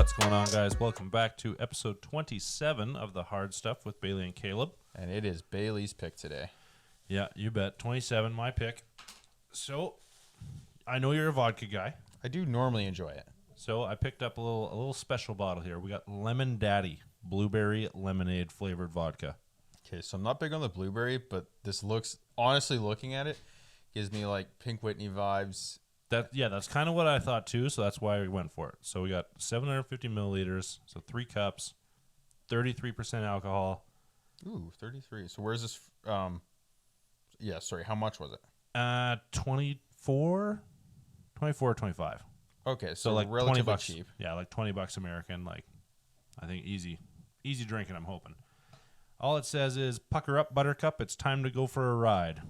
What's going on, guys? Welcome back to episode 27 of The Hard Stuff with Bailey and Caleb. And it is Bailey's pick today. Yeah, you bet. 27, my pick. So, I know you're a vodka guy. I do normally enjoy it. So, I picked up a little special bottle here. We got Lemon Daddy Blueberry Lemonade flavored vodka. Okay, so I'm not big on the blueberry, but this looks, honestly looking at it, gives me like Pink Whitney vibes. That's kind of what I thought too, so that's why we went for it. So we got 750 milliliters, so 3 cups, 33% alcohol. Ooh, 33. So where's this? How much was it? 24 or 25. Okay, so like relatively 20 bucks, cheap. Yeah, like $20 American. Like, I think easy drinking. I'm hoping. All it says is, "Pucker up, Buttercup. It's time to go for a ride.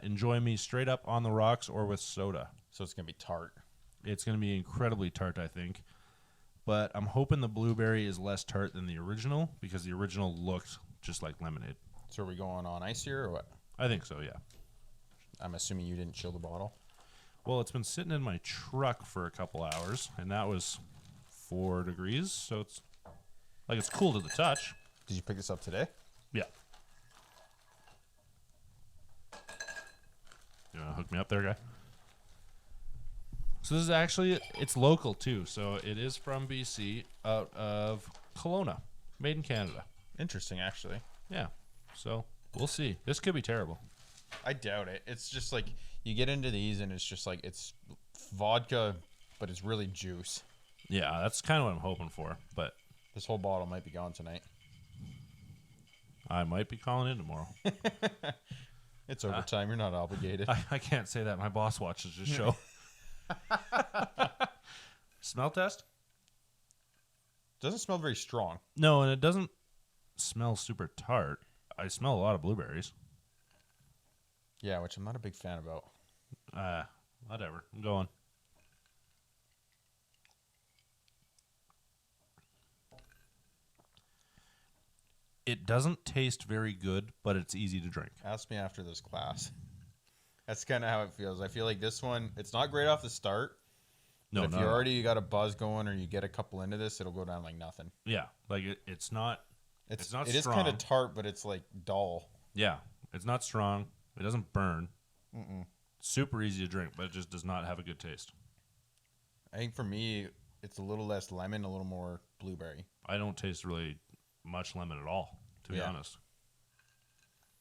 Enjoy me straight up on the rocks or with soda." So it's gonna be tart. It's going to be incredibly tart, I think. But I'm hoping the blueberry is less tart than the original, because the original looked just like lemonade. So are we going on ice here or what? I think so, yeah. I'm assuming you didn't chill the bottle. Well, it's been sitting in my truck for a couple hours, and that was 4 degrees, so it's cool to the touch. Did you pick this up today? Yeah. You want to hook me up there, guy? So this is actually, it's local too. So it is from BC, out of Kelowna, made in Canada. Interesting, actually. Yeah. So we'll see. This could be terrible. I doubt it. It's just like you get into these and it's just like it's vodka, but it's really juice. Yeah, that's kind of what I'm hoping for. But This whole bottle might be gone tonight. I might be calling in tomorrow. It's overtime. You're not obligated. I can't say that. My boss watches this show. Smell test? Doesn't smell very strong. No, and it doesn't smell super tart. I smell a lot of blueberries. Yeah, which I'm not a big fan about. Whatever. I'm going. It doesn't taste very good, but it's easy to drink. Ask me after this class. That's kind of how it feels. I feel like this one, it's not great off the start. No, but if no, you no. already got a buzz going or you get a couple into this, it'll go down like nothing. Yeah, like it's not. It's not It strong. is kind of tart, but it's like dull. Yeah, it's not strong. It doesn't burn. Super easy to drink, but it just does not have a good taste. I think for me, it's a little less lemon, a little more blueberry. I don't taste really much lemon at all, to be Yeah. honest.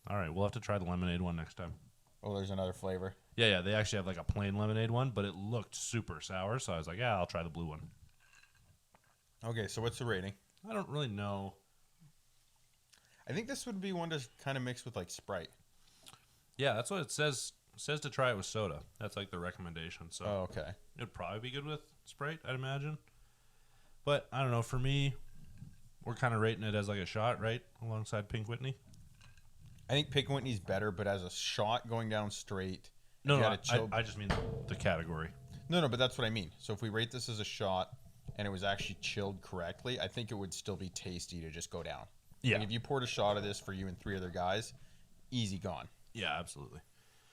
All right, we'll have to try the lemonade one next time. Oh, there's another flavor. Yeah, they actually have like a plain lemonade one, but it looked super sour, so I was like, yeah, I'll try the blue one. Okay, so what's the rating? I don't really know. I think this would be one to kind of mix with like Sprite. Yeah, that's what it says. It says to try it with soda. That's like the recommendation. So Oh, okay. it would probably be good with Sprite, I'd imagine. But I don't know. For me, we're kind of rating it as like a shot, right? Alongside Pink Whitney. I think Pink Whitney's better, but as a shot going down straight. No, you no, gotta chill- I just mean the category. No, but that's what I mean. So if we rate this as a shot and it was actually chilled correctly, I think it would still be tasty to just go down. Yeah. Like if you poured a shot of this for you and 3 other guys, easy gone. Yeah, absolutely.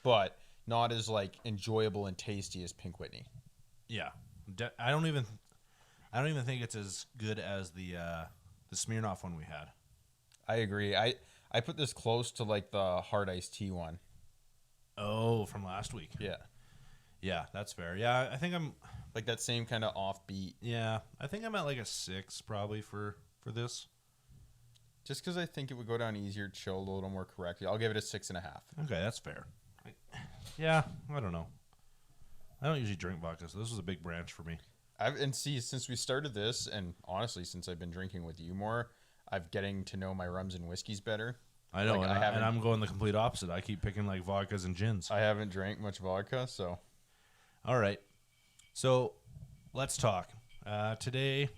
But not as like enjoyable and tasty as Pink Whitney. Yeah, I don't even think it's as good as the Smirnoff one we had. I agree. I put this close to like the hard iced tea one. Oh, from last week. Yeah. Yeah, that's fair. Yeah, I think I'm Like that same kind of offbeat. Yeah, I think I'm at like a 6 probably for this. Just because I think it would go down easier, chilled a little more correctly. I'll give it a 6.5. Okay, that's fair. Yeah, I don't know. I don't usually drink vodka, so this was a big branch for me. Since we started this, and honestly, since I've been drinking with you more, I'm getting to know my rums and whiskeys better. I know, Like, and I'm going the complete opposite. I keep picking like vodkas and gins. I haven't drank much vodka, so. All right, so let's talk. Today,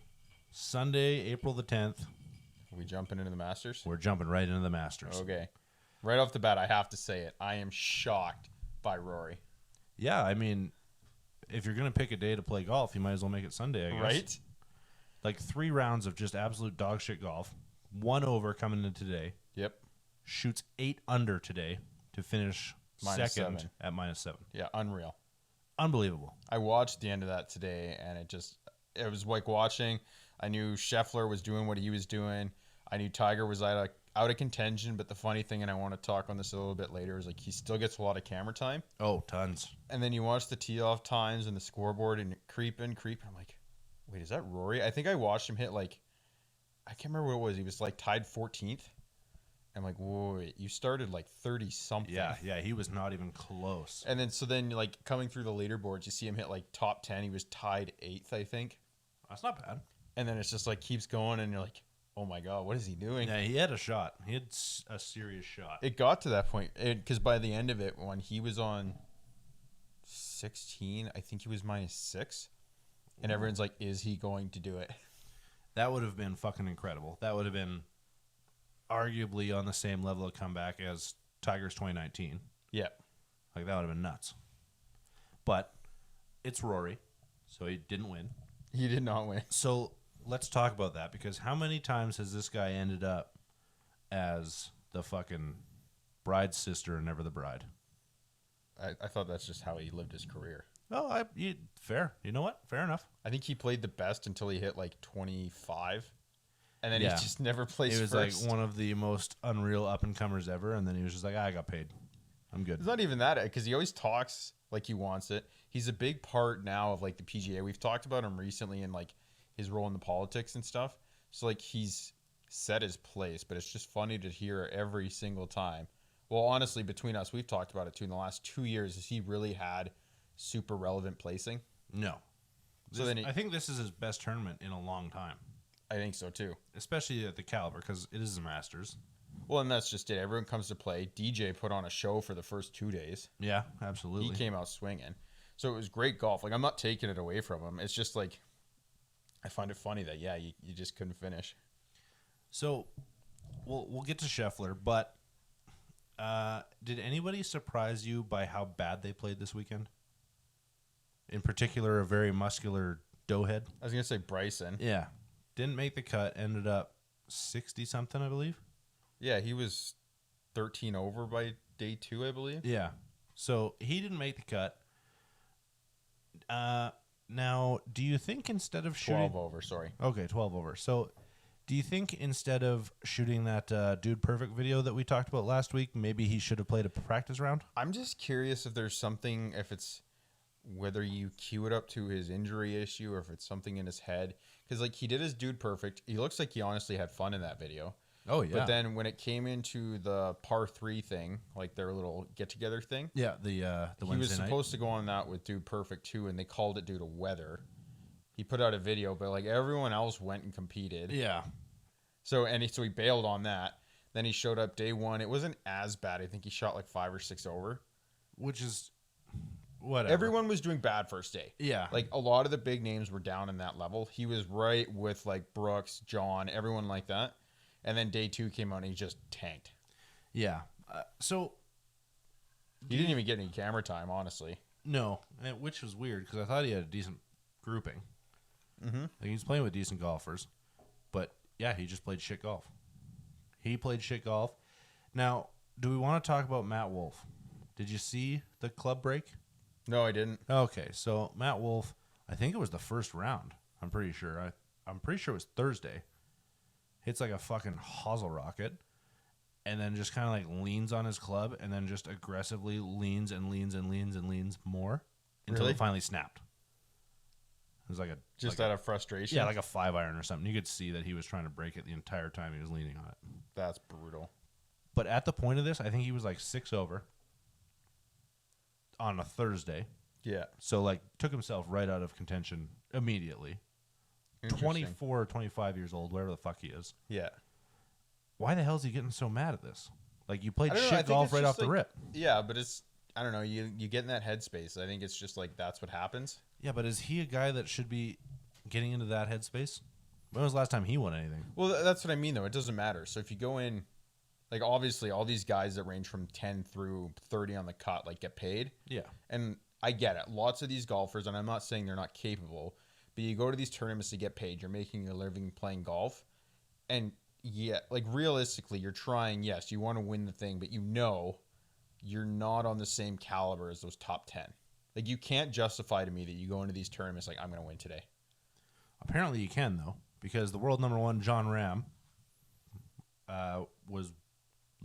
Sunday, April the 10th. Are we jumping into the Masters? We're jumping right into the Masters. Okay. Right off the bat, I have to say it. I am shocked by Rory. Yeah, I mean, if you're going to pick a day to play golf, you might as well make it Sunday, I guess. Right? Like 3 rounds of just absolute dog shit golf. 1 over coming into today. Yep. Shoots 8 under today to finish second -7. at -7. Yeah, unreal. Unbelievable. I watched the end of that today, and it just, it was like watching. I knew Scheffler was doing what he was doing. I knew Tiger was out of contention. But the funny thing, and I want to talk on this a little bit later, is like he still gets a lot of camera time. Oh, tons. And then you watch the tee off times and the scoreboard and creeping. I'm like, wait, is that Rory? I think I watched him hit like, I can't remember what it was. He was like tied 14th. I'm like, whoa, wait, you started like 30 something. Yeah, he was not even close. And then like coming through the leaderboards, you see him hit like top 10. He was tied 8th, I think. That's not bad. And then it's just like keeps going, and you're like, oh my God, what is he doing? Yeah, he had a shot. He had a serious shot. It got to that point because by the end of it, when he was on 16, I think he was -6, and everyone's like, is he going to do it? That would have been fucking incredible. That would have been arguably on the same level of comeback as Tiger's 2019. Yeah. Like, that would have been nuts. But it's Rory, so he didn't win. He did not win. So let's talk about that, because how many times has this guy ended up as the fucking bride's sister and never the bride? I thought that's just how he lived his career. Oh, fair. You know what? Fair enough. I think he played the best until he hit like 25. And then he just never placed He was first. like one of the most unreal up-and-comers ever, and then he was just like, I got paid. I'm good. It's not even that, because he always talks like he wants it. He's a big part now of like the PGA. We've talked about him recently in like his role in the politics and stuff. So like he's set his place, but it's just funny to hear every single time. Well, honestly, between us, we've talked about it too. In the last 2 years, has he really had super relevant placing? No. So I think this is his best tournament in a long time. I think so too. Especially at the caliber, because it is the Masters. Well, and that's just it. Everyone comes to play. DJ put on a show for the first 2 days. Yeah, absolutely. He came out swinging. So it was great golf. Like, I'm not taking it away from him. It's just like, I find it funny that, you just couldn't finish. So we'll get to Scheffler, but did anybody surprise you by how bad they played this weekend? In particular, a very muscular doughhead. I was going to say Bryson. Yeah. Didn't make the cut, ended up 60-something, I believe. Yeah, he was 13 over by day 2, I believe. Yeah. So he didn't make the cut. Now, do you think instead of shooting... 12 over, sorry. Okay, 12 over. So do you think instead of shooting that Dude Perfect video that we talked about last week, maybe he should have played a practice round? I'm just curious if there's something, if it's whether you cue it up to his injury issue or if it's something in his head. Because, like, he did his Dude Perfect. He looks like he honestly had fun in that video. Oh, yeah. But then when it came into the par 3 thing, like their little get-together thing. Yeah, the Wednesday night. He was supposed to go on that with Dude Perfect too, and they called it due to weather. He put out a video, but like everyone else went and competed. Yeah. So he bailed on that. Then he showed up day 1. It wasn't as bad. I think he shot like 5 or 6 over. Which is whatever. Everyone was doing bad first day. Yeah. Like a lot of the big names were down in that level. He was right with like Brooks, John, everyone like that. And then day 2 came out and he just tanked. Yeah. So he didn't even get any camera time, honestly. No, which was weird because I thought he had a decent grouping. Mm-hmm. Like he's playing with decent golfers, but yeah, he just played shit golf. He played shit golf. Now, do we want to talk about Matt Wolff? Did you see the club break? No, I didn't. Okay, so Matt Wolff, I think it was the first round. I'm pretty sure. I'm pretty sure it was Thursday. Hits like a fucking hosel rocket, and then just kind of like leans on his club, and then just aggressively leans and leans and leans and leans more until it finally snapped. It was like out of frustration. Yeah, like a 5-iron or something. You could see that he was trying to break it the entire time he was leaning on it. That's brutal. But at the point of this, I think he was like 6 over on a Thursday. Yeah. So like took himself right out of contention immediately. 24 or 25 years old, whatever the fuck he is. Yeah. Why the hell is he getting so mad at this? Like, you played I shit golf right off the rip. Yeah, but it's, I don't know, you get in that headspace. I think it's just like that's what happens. Yeah, but is he a guy that should be getting into that headspace? When was the last time he won anything? Well, that's what I mean, though. It doesn't matter. So if you go in, like, obviously, all these guys that range from 10 through 30 on the cut, like, get paid. Yeah. And I get it. Lots of these golfers, and I'm not saying they're not capable, but you go to these tournaments to get paid. You're making your living playing golf. And, yeah, like, realistically, you're trying, yes, you want to win the thing, but you know you're not on the same caliber as those top 10. Like, you can't justify to me that you go into these tournaments like, I'm going to win today. Apparently you can, though, because the world number one, John Ram, was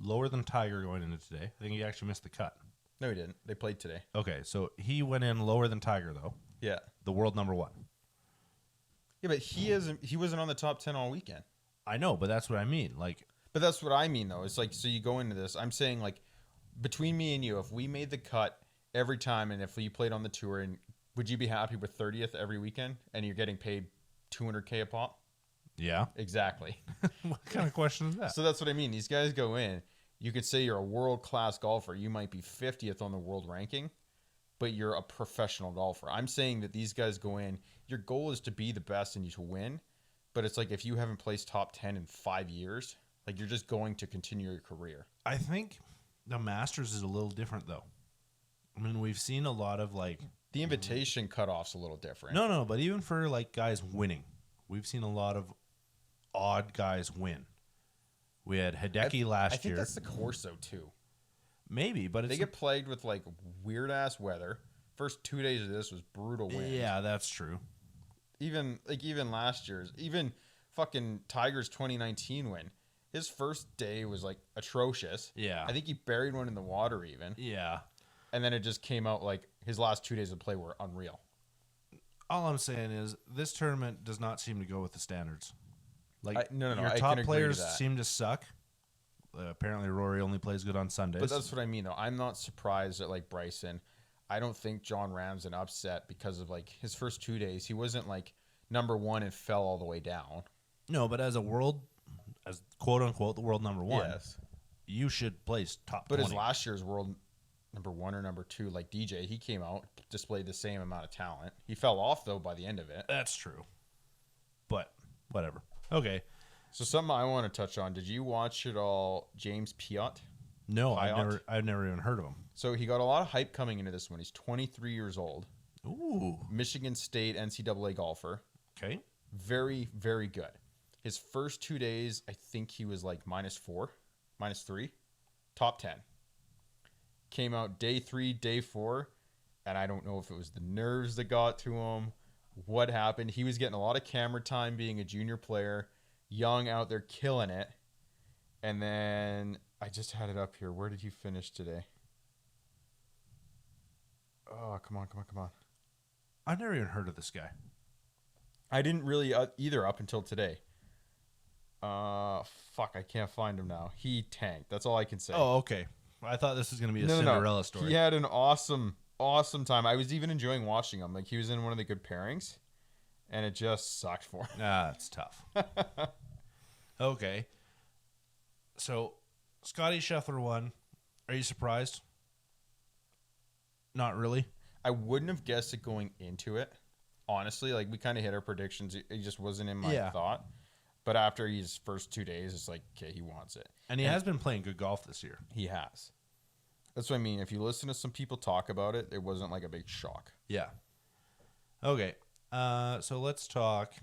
lower than Tiger going into today. I think he actually missed the cut. No, he didn't. They played today. Okay, so he went in lower than Tiger, though. Yeah. The world number one. Yeah, but he wasn't on the top 10 all weekend. I know, but that's what I mean. Like, But that's what I mean, though. It's like, so you go into this. I'm saying, like, between me and you, if we made the cut every time and if we played on the tour, and would you be happy with 30th every weekend and you're getting paid $200K a pop? yeah. Exactly. What kind of question is that? So that's what I mean. These guys go in. You could say you're a world-class golfer. You might be 50th on the world ranking, but you're a professional golfer. I'm saying that these guys go in. Your goal is to be the best and you to win. But it's like if you haven't placed top 10 in 5 years, like you're just going to continue your career. I think the Masters is a little different, though. I mean, we've seen a lot of, like... The invitation cutoff's a little different. No, but even for, like, guys winning, we've seen a lot of odd guys win. We had Hideki last year. I think that's the course, though, too. Maybe, but it's... They get plagued with, like, weird-ass weather. First 2 days of this was brutal wind. Yeah, that's true. Even last year's, even fucking Tiger's 2019 win. His first day was, like, atrocious. Yeah. I think he buried one in the water, even. Yeah. And then it just came out, like, his last 2 days of play were unreal. All I'm saying is this tournament does not seem to go with the standards. Like, No, your I top can agree players to that. seem to suck. Apparently, Rory only plays good on Sundays. But that's what I mean, though. I'm not surprised at, like, Bryson. I don't think John Ram's an upset because of, like, his first 2 days. He wasn't, like, number one and fell all the way down. No, but as quote-unquote, the world number one, Yes. you should place top But 20. his last year's world number one or number two, like DJ, he came out, displayed the same amount of talent. He fell off, though, by the end of it. That's true. But whatever. Okay. So something I want to touch on. Did you watch at all James Piot? No, Piot? I've never even heard of him. So he got a lot of hype coming into this one. He's 23 years old. Ooh. Michigan State NCAA golfer. Okay. Very, very good. His first 2 days, I think he was like -4, -3, top 10. Came out day 3, day 4, and I don't know if it was the nerves that got to him, what happened. He was getting a lot of camera time being a junior player, young out there killing it. And then I just had it up here. Where did he finish today? Oh, come on. I've never even heard of this guy. I didn't really either up until today. Fuck, I can't find him now. He tanked. That's all I can say. Oh, okay. I thought this was going to be a Cinderella story. He had an awesome time. I was even enjoying watching him. Like, he was in one of the good pairings, and it just sucked for him. It's tough. Okay. So, Scotty Scheffler won. Are you surprised? Not really. I wouldn't have guessed it going into it. Honestly, like, we kind of hit our predictions. It just wasn't in my thought. But after his first 2 days, it's like, okay, he wants it. And he has been playing good golf this year. He has. That's what I mean. If you listen to some people talk about it, it wasn't like a big shock. Yeah. Okay. So let's talk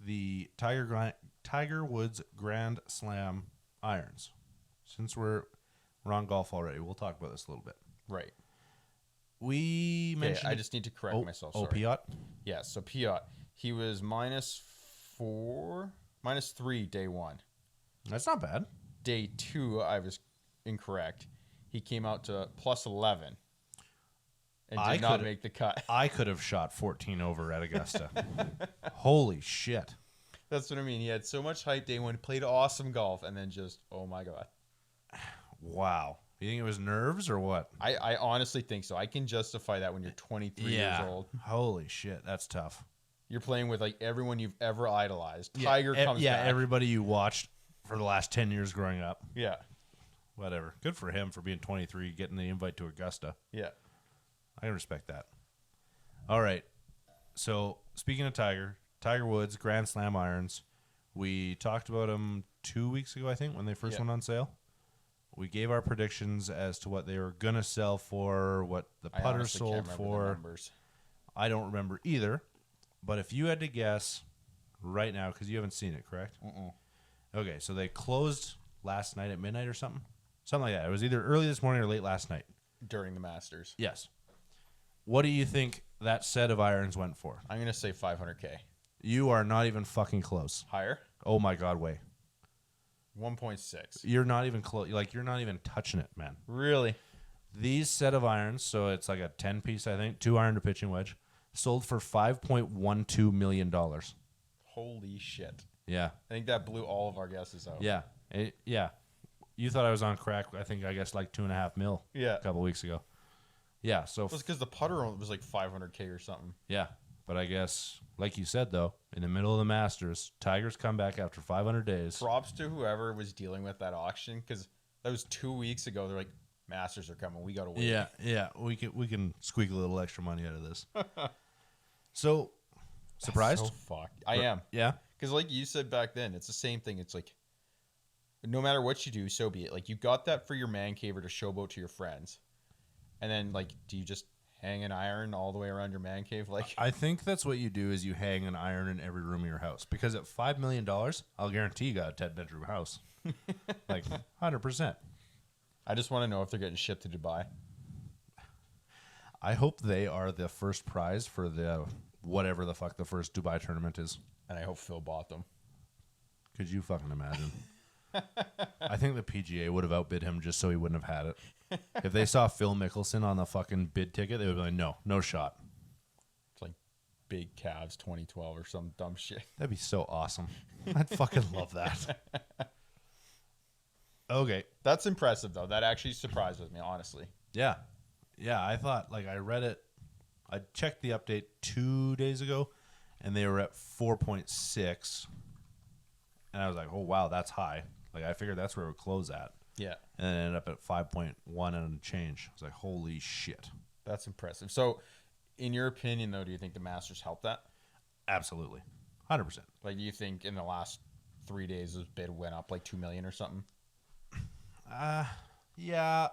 the Tiger Woods Grand Slam irons. Since we're on golf already, we'll talk about this a little bit. Right. We mentioned... I just need to correct myself. Sorry. Piot? Yeah, so Piot, he was -3 day 1. That's not bad. Day 2, I was incorrect. He came out to +11 and did not make the cut. I could have shot 14 over at Augusta. Holy shit. That's what I mean. He had so much hype day 1, played awesome golf, and then just, oh my God. Wow. You think it was nerves or what? I honestly think so. I can justify that when you're 23 years old. Holy shit. That's tough. You're playing with like everyone you've ever idolized. Tiger comes back. Everybody you watched for the last 10 years growing up. Yeah. Whatever. Good for him for being 23, getting the invite to Augusta. Yeah. I can respect that. All right. So, speaking of Tiger Woods, Grand Slam irons. We talked about them 2 weeks ago, I think, when they first went on sale. We gave our predictions as to what they were going to sell for, what the putters sold for. I don't remember either. But if you had to guess right now, because you haven't seen it, correct? Okay, so they closed last night at midnight or something? Something like that. It was either early this morning or late last night. During the Masters. Yes. What do you think that set of irons went for? I'm going to say $500K. You are not even fucking close. Higher? Oh my God, way. 1.6. You're not even close. Like, you're not even touching it, man. Really? These set of irons, so it's like a 10-piece, I think, 2-iron to pitching wedge, sold for $5.12 million. Holy shit. Yeah. I think that blew all of our guesses out. Yeah. Yeah. You thought I was on crack, I think, like $2.5 million Yeah. a couple weeks ago. Yeah, so... It was because the putter was like $500K or something. Yeah, but I guess, like you said, though, in the middle of the Masters, Tigers come back after 500 days. Props to whoever was dealing with that auction, because that was 2 weeks ago. They're like, Masters are coming. We got to wait. Yeah. We can squeak a little extra money out of this. So, surprised? So fucked. I am. Yeah. Because like you said back then, it's the same thing. It's like, no matter what you do, so be it. Like, you got that for your man cave or to showboat to your friends. And then, like, do you just hang an iron all the way around your man cave? Like, I think that's what you do is you hang an iron in every room of your house. Because at $5 million, I'll guarantee you got a 10-bedroom house. Like, 100%. I just want to know if they're getting shipped to Dubai. I hope they are the first prize for the whatever the fuck the first Dubai tournament is. And I hope Phil bought them. Could you fucking imagine? I think the PGA would have outbid him just so he wouldn't have had it. If they saw Phil Mickelson on the fucking bid ticket, they would be like, no shot. It's like Big Cavs 2012 or some dumb shit. That'd be so awesome. I'd fucking love that. Okay. That's impressive, though. That actually surprises me, honestly. Yeah. Yeah, I thought, like, I read it. I checked the update 2 days ago, and they were at 4.6. And I was like, oh, wow, that's high. Like, I figured that's where it would close at. Yeah. And it ended up at 5.1 and change. I was like, holy shit. That's impressive. So, in your opinion, though, do you think the Masters helped that? Absolutely. 100%. Like, do you think in the last 3 days this bid went up like $2 million or something? Yeah.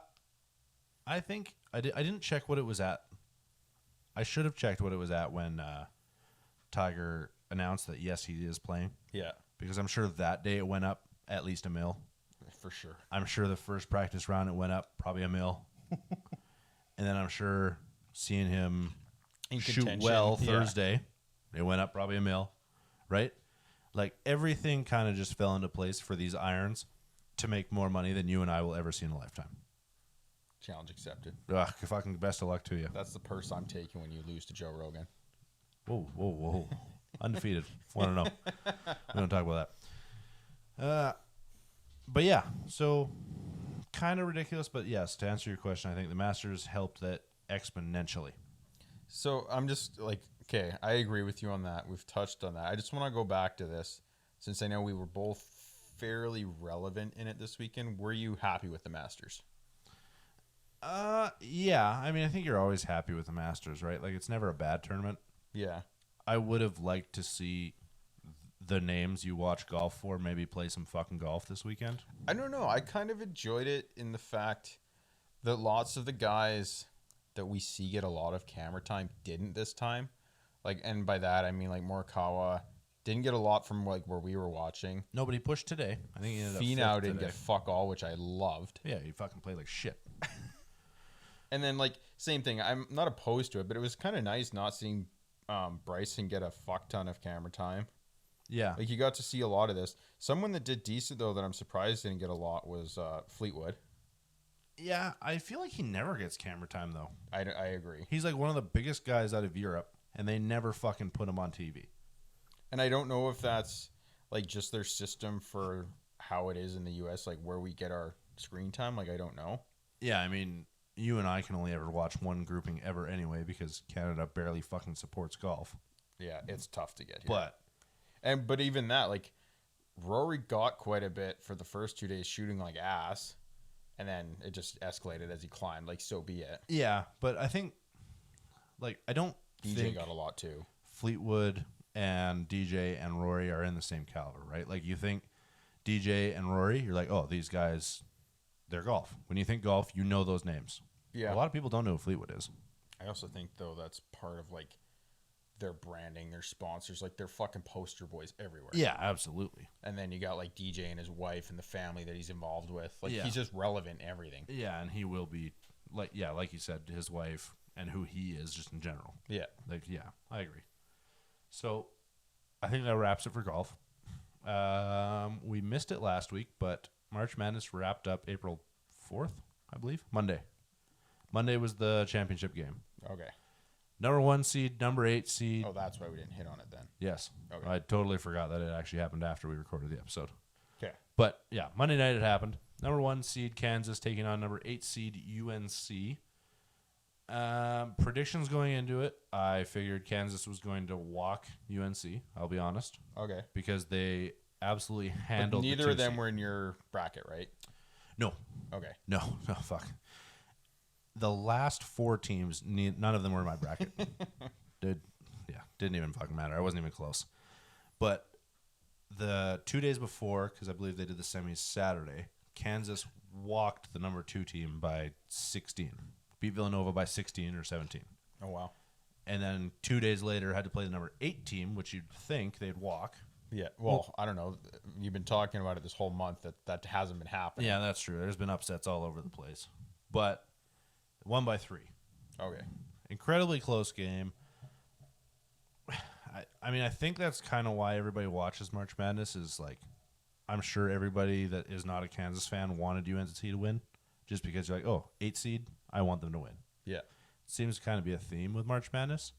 I think I didn't check what it was at. I should have checked what it was at when Tiger announced that, yes, he is playing. Yeah. Because I'm sure that day it went up at least $1 million. For sure. I'm sure the first practice round it went up probably $1 million. And then I'm sure seeing him shoot well Thursday, it went up probably $1 million. Right? Like, everything kind of just fell into place for these irons to make more money than you and I will ever see in a lifetime. Challenge accepted. Ugh, fucking best of luck to you. That's the purse I'm taking when you lose to Joe Rogan. Whoa. Undefeated. Want to know. We don't talk about that. But yeah, so kind of ridiculous, but yes, to answer your question, I think the Masters helped that exponentially. So I'm just like, okay, I agree with you on that. We've touched on that. I just want to go back to this since I know we were both fairly relevant in it this weekend. Were you happy with the Masters? Yeah. I mean, I think you're always happy with the Masters, right? Like, it's never a bad tournament. Yeah. I would have liked to see the names you watch golf for maybe play some fucking golf this weekend. I don't know. I kind of enjoyed it in the fact that lots of the guys that we see get a lot of camera time didn't this time. Like, and by that I mean like Morikawa didn't get a lot from like where we were watching. Nobody pushed today. I think he ended up Finau didn't today. get fuck all, which I loved. Yeah, he fucking played like shit. And then like same thing. I'm not opposed to it, but it was kind of nice not seeing Bryson get a fuck ton of camera time. Yeah. Like, you got to see a lot of this. Someone that did decent though that I'm surprised didn't get a lot was Fleetwood. Yeah, I feel like he never gets camera time, though. I agree. He's like one of the biggest guys out of Europe, and they never fucking put him on TV. And I don't know if that's like just their system for how it is in the U.S., like where we get our screen time. Like, I don't know. Yeah, I mean, you and I can only ever watch one grouping ever anyway because Canada barely fucking supports golf. Yeah, it's tough to get here. But even that, like, Rory got quite a bit for the first 2 days shooting like ass, and then it just escalated as he climbed. Like, so be it. Yeah, but I think, like, I don't DJ got a lot too. Fleetwood and DJ and Rory are in the same caliber, right? Like, you think DJ and Rory, you're like, oh, these guys, they're golf. When you think golf, you know those names. Yeah. A lot of people don't know who Fleetwood is. I also think, though, that's part of, like, their branding, their sponsors. Like, they're fucking poster boys everywhere. Yeah, absolutely. And then you got, like, DJ and his wife and the family that he's involved with. Like, Yeah. he's just relevant in everything. Yeah, and he will be, like you said, his wife and who he is just in general. Yeah. Like, yeah, I agree. So, I think that wraps it for golf. We missed it last week, but March Madness wrapped up April 4th, I believe. Monday. Monday was the championship game. Okay. Number 1 seed, number 8 seed. Oh, that's why we didn't hit on it then. Yes. Okay. I totally forgot that it actually happened after we recorded the episode. Okay. But, yeah, Monday night it happened. Number 1 seed, Kansas, taking on number 8 seed, UNC. Predictions going into it, I figured Kansas was going to walk UNC, I'll be honest. Okay. Because they absolutely But handled neither of them seed. were in your bracket, right? No. Okay. No, fuck. The last 4 teams, none of them were in my bracket. Didn't even fucking matter. I wasn't even close. But the 2 days before, because I believe they did the semis Saturday, Kansas walked the number 2 team by 16. Beat Villanova by 16 or 17. Oh, wow. And then 2 days later had to play the number 8 team, which you'd think they'd walk. Yeah. Well, I don't know. You've been talking about it this whole month that hasn't been happening. Yeah, that's true. There's been upsets all over the place. But won by 3. Okay. Incredibly close game. I mean, I think that's kind of why everybody watches March Madness is like, I'm sure everybody that is not a Kansas fan wanted UNC to win just because you're like, oh, 8 seed, I want them to win. Yeah. Seems to kind of be a theme with March Madness,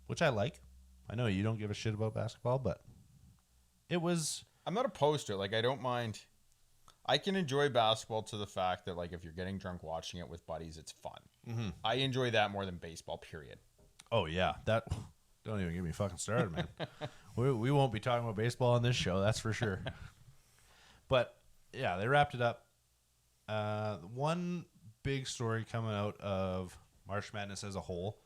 which I like. I know you don't give a shit about basketball, but it was... I'm not opposed to it. Like, I don't mind. I can enjoy basketball to the fact that, like, if you're getting drunk watching it with buddies, it's fun. Mm-hmm. I enjoy that more than baseball, period. Oh, yeah. That... Don't even get me fucking started, man. we won't be talking about baseball on this show, that's for sure. But, yeah, they wrapped it up. One big story coming out of March Madness as a whole,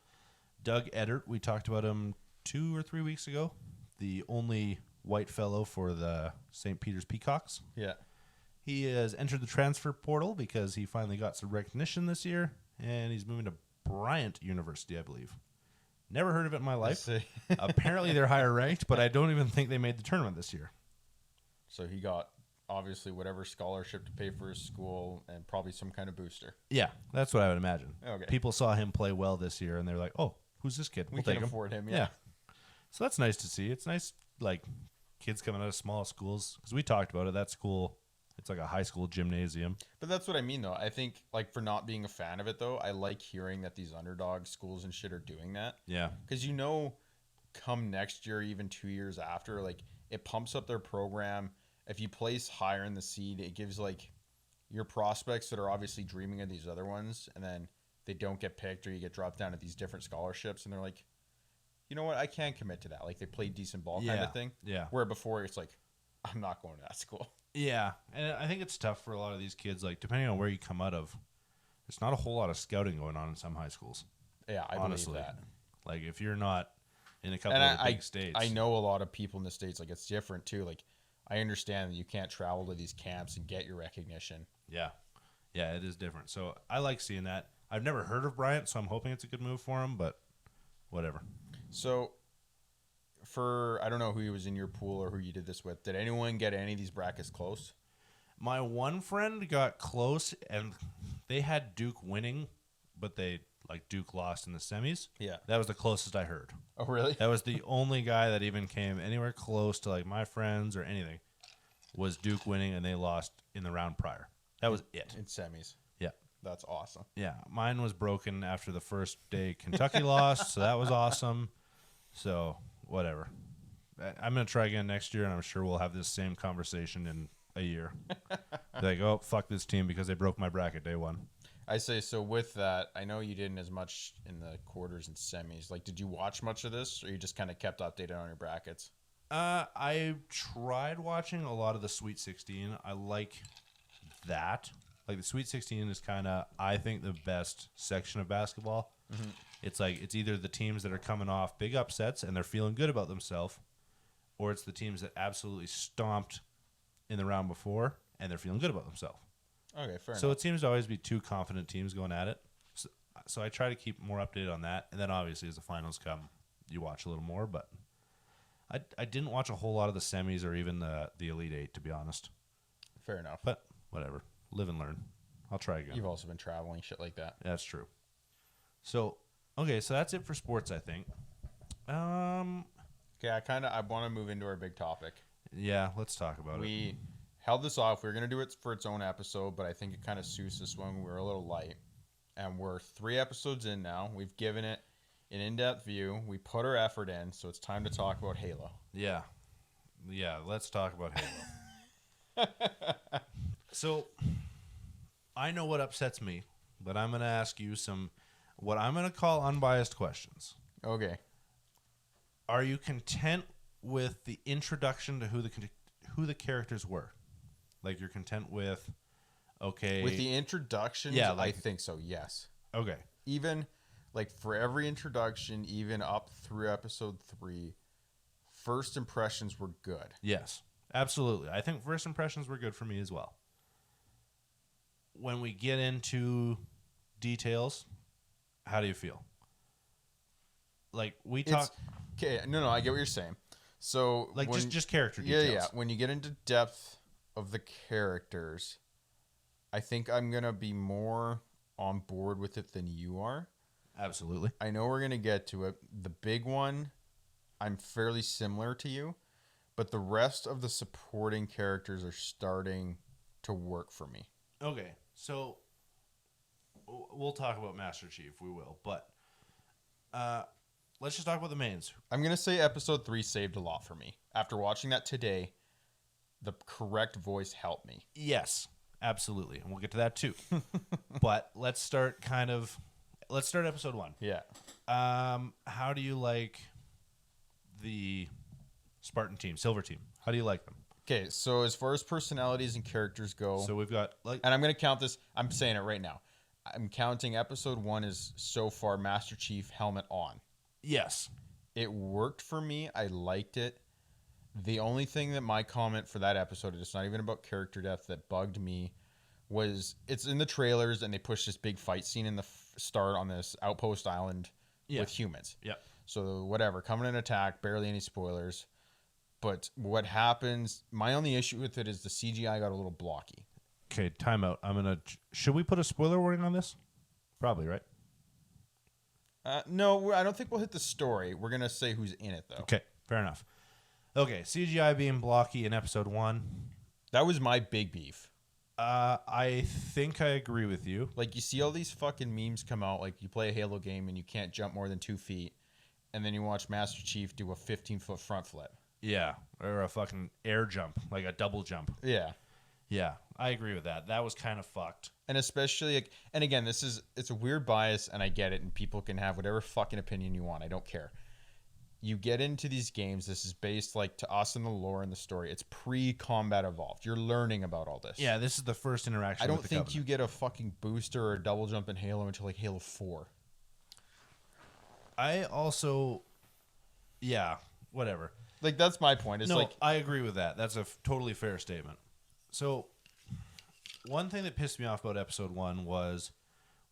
Doug Eddert, we talked about him 2 or 3 weeks ago, the only white fellow for the St. Peter's Peacocks. Yeah. He has entered the transfer portal because he finally got some recognition this year, and he's moving to Bryant University, I believe. Never heard of it in my life. Apparently they're higher ranked, but I don't even think they made the tournament this year. So he got, obviously, whatever scholarship to pay for his school and probably some kind of booster. Yeah, that's what I would imagine. Okay. People saw him play well this year, and they're like, oh, who's this kid? We take can him. afford him, yeah. So that's nice to see. It's nice, like, kids coming out of small schools. Because we talked about it. That school, it's like a high school gymnasium. But that's what I mean, though. I think, like, for not being a fan of it, though, I like hearing that these underdog schools and shit are doing that. Yeah. Because, you know, come next year, even 2 years after, like, it pumps up their program. If you place higher in the seed, it gives, like, your prospects that are obviously dreaming of these other ones, and then they don't get picked or you get dropped down at these different scholarships, and they're like, you know what, I can't commit to that. Like, they play decent ball kind of thing. Yeah. Where before, it's like, I'm not going to that school. Yeah, and I think it's tough for a lot of these kids. Like, depending on where you come out of, there's not a whole lot of scouting going on in some high schools. Yeah, I honestly. believe that. Like, if you're not in a couple And of the big states. I know a lot of people in the States, like, it's different, too. Like, I understand that you can't travel to these camps and get your recognition. Yeah. Yeah, it is different. So I like seeing that. I've never heard of Bryant, so I'm hoping it's a good move for him, but whatever. So, I don't know who was in your pool or who you did this with. Did anyone get any of these brackets close? My one friend got close, and they had Duke winning, but Duke lost in the semis. Yeah. That was the closest I heard. Oh, really? That was the only guy that even came anywhere close to, like, my friends or anything, was Duke winning, and they lost in the round prior. That was it. In semis. Yeah. That's awesome. Yeah. Mine was broken after the first day Kentucky lost, so that was awesome. So, whatever. I'm going to try again next year, and I'm sure we'll have this same conversation in a year. Like, oh, fuck this team because they broke my bracket day one. I say, so with that, I know you didn't as much in the quarters and semis. Like, did you watch much of this, or you just kind of kept updated on your brackets? I tried watching a lot of the Sweet 16. I like that. Like, the Sweet 16 is kind of, I think, the best section of basketball. Mm-hmm. It's like, it's either the teams that are coming off big upsets and they're feeling good about themselves, or it's the teams that absolutely stomped in the round before and they're feeling good about themselves. Okay, fair enough. So it seems to always be two confident teams going at it. So I try to keep more updated on that. And then obviously as the finals come, you watch a little more. But I didn't watch a whole lot of the semis or even the Elite Eight, to be honest. Fair enough. But whatever. Live and learn. I'll try again. You've also been traveling, shit like that. That's true. So, okay, so that's it for sports, I think. Okay, I want to move into our big topic. Yeah, let's talk about it. We held this off. We were going to do it for its own episode, but I think it kind of suits this one. We're a little light. And we're 3 episodes in now. We've given it an in-depth view. We put our effort in, so it's time to talk about Halo. Yeah. Yeah, let's talk about Halo. So, I know what upsets me, but I'm going to ask you some, what I'm going to call unbiased questions. Okay. Are you content with the introduction to who the characters were? Like, you're content with, okay. With the introductions, yeah, like, I think so, yes. Okay. Even, like, for every introduction, even up through episode 3, first impressions were good. Yes, absolutely. I think first impressions were good for me as well. When we get into details, how do you feel? Like, we talk... Okay, no, I get what you're saying. So, like, just character details. Yeah. When you get into depth of the characters, I think I'm going to be more on board with it than you are. Absolutely. I know we're going to get to it. The big one, I'm fairly similar to you, but the rest of the supporting characters are starting to work for me. Okay, so we'll talk about Master Chief, we will, but let's just talk about the mains. I'm going to say episode 3 saved a lot for me. After watching that today, the correct voice helped me. Yes, absolutely, and we'll get to that too. But let's start episode 1. Yeah. How do you like the Spartan team, Silver team? How do you like them? Okay, so as far as personalities and characters go, So we've got and I'm going to count this. I'm saying it right now. I'm counting episode 1 is so far Master Chief helmet on. Yes. It worked for me. I liked it. The only thing that my comment for that episode, it's not even about character depth, that bugged me was it's in the trailers and they push this big fight scene in the start on this outpost island with humans. Yeah. So whatever, coming in attack, barely any spoilers. But what happens, my only issue with it is the CGI got a little blocky. Okay, timeout. Should we put a spoiler warning on this? Probably, right? No, I don't think we'll hit the story. We're going to say who's in it, though. Okay, fair enough. Okay, CGI being blocky in episode 1. That was my big beef. I think I agree with you. Like, you see all these fucking memes come out, like you play a Halo game and you can't jump more than 2 feet, and then you watch Master Chief do a 15-foot front flip. Yeah, or a fucking air jump, like a double jump. Yeah. Yeah, I agree with that. That was kind of fucked. And especially, like, and again, it's a weird bias, and I get it, and people can have whatever fucking opinion you want. I don't care. You get into these games, this is based, like, to us in the lore and the story. It's pre-combat evolved. You're learning about all this. Yeah, this is the first interaction. I don't with the think Covenant. you get a fucking booster or a double jump in Halo until, like, Halo 4. I also, yeah, whatever. Like, that's my point. It's no, like, I agree with that. That's a totally fair statement. So, one thing that pissed me off about episode 1 was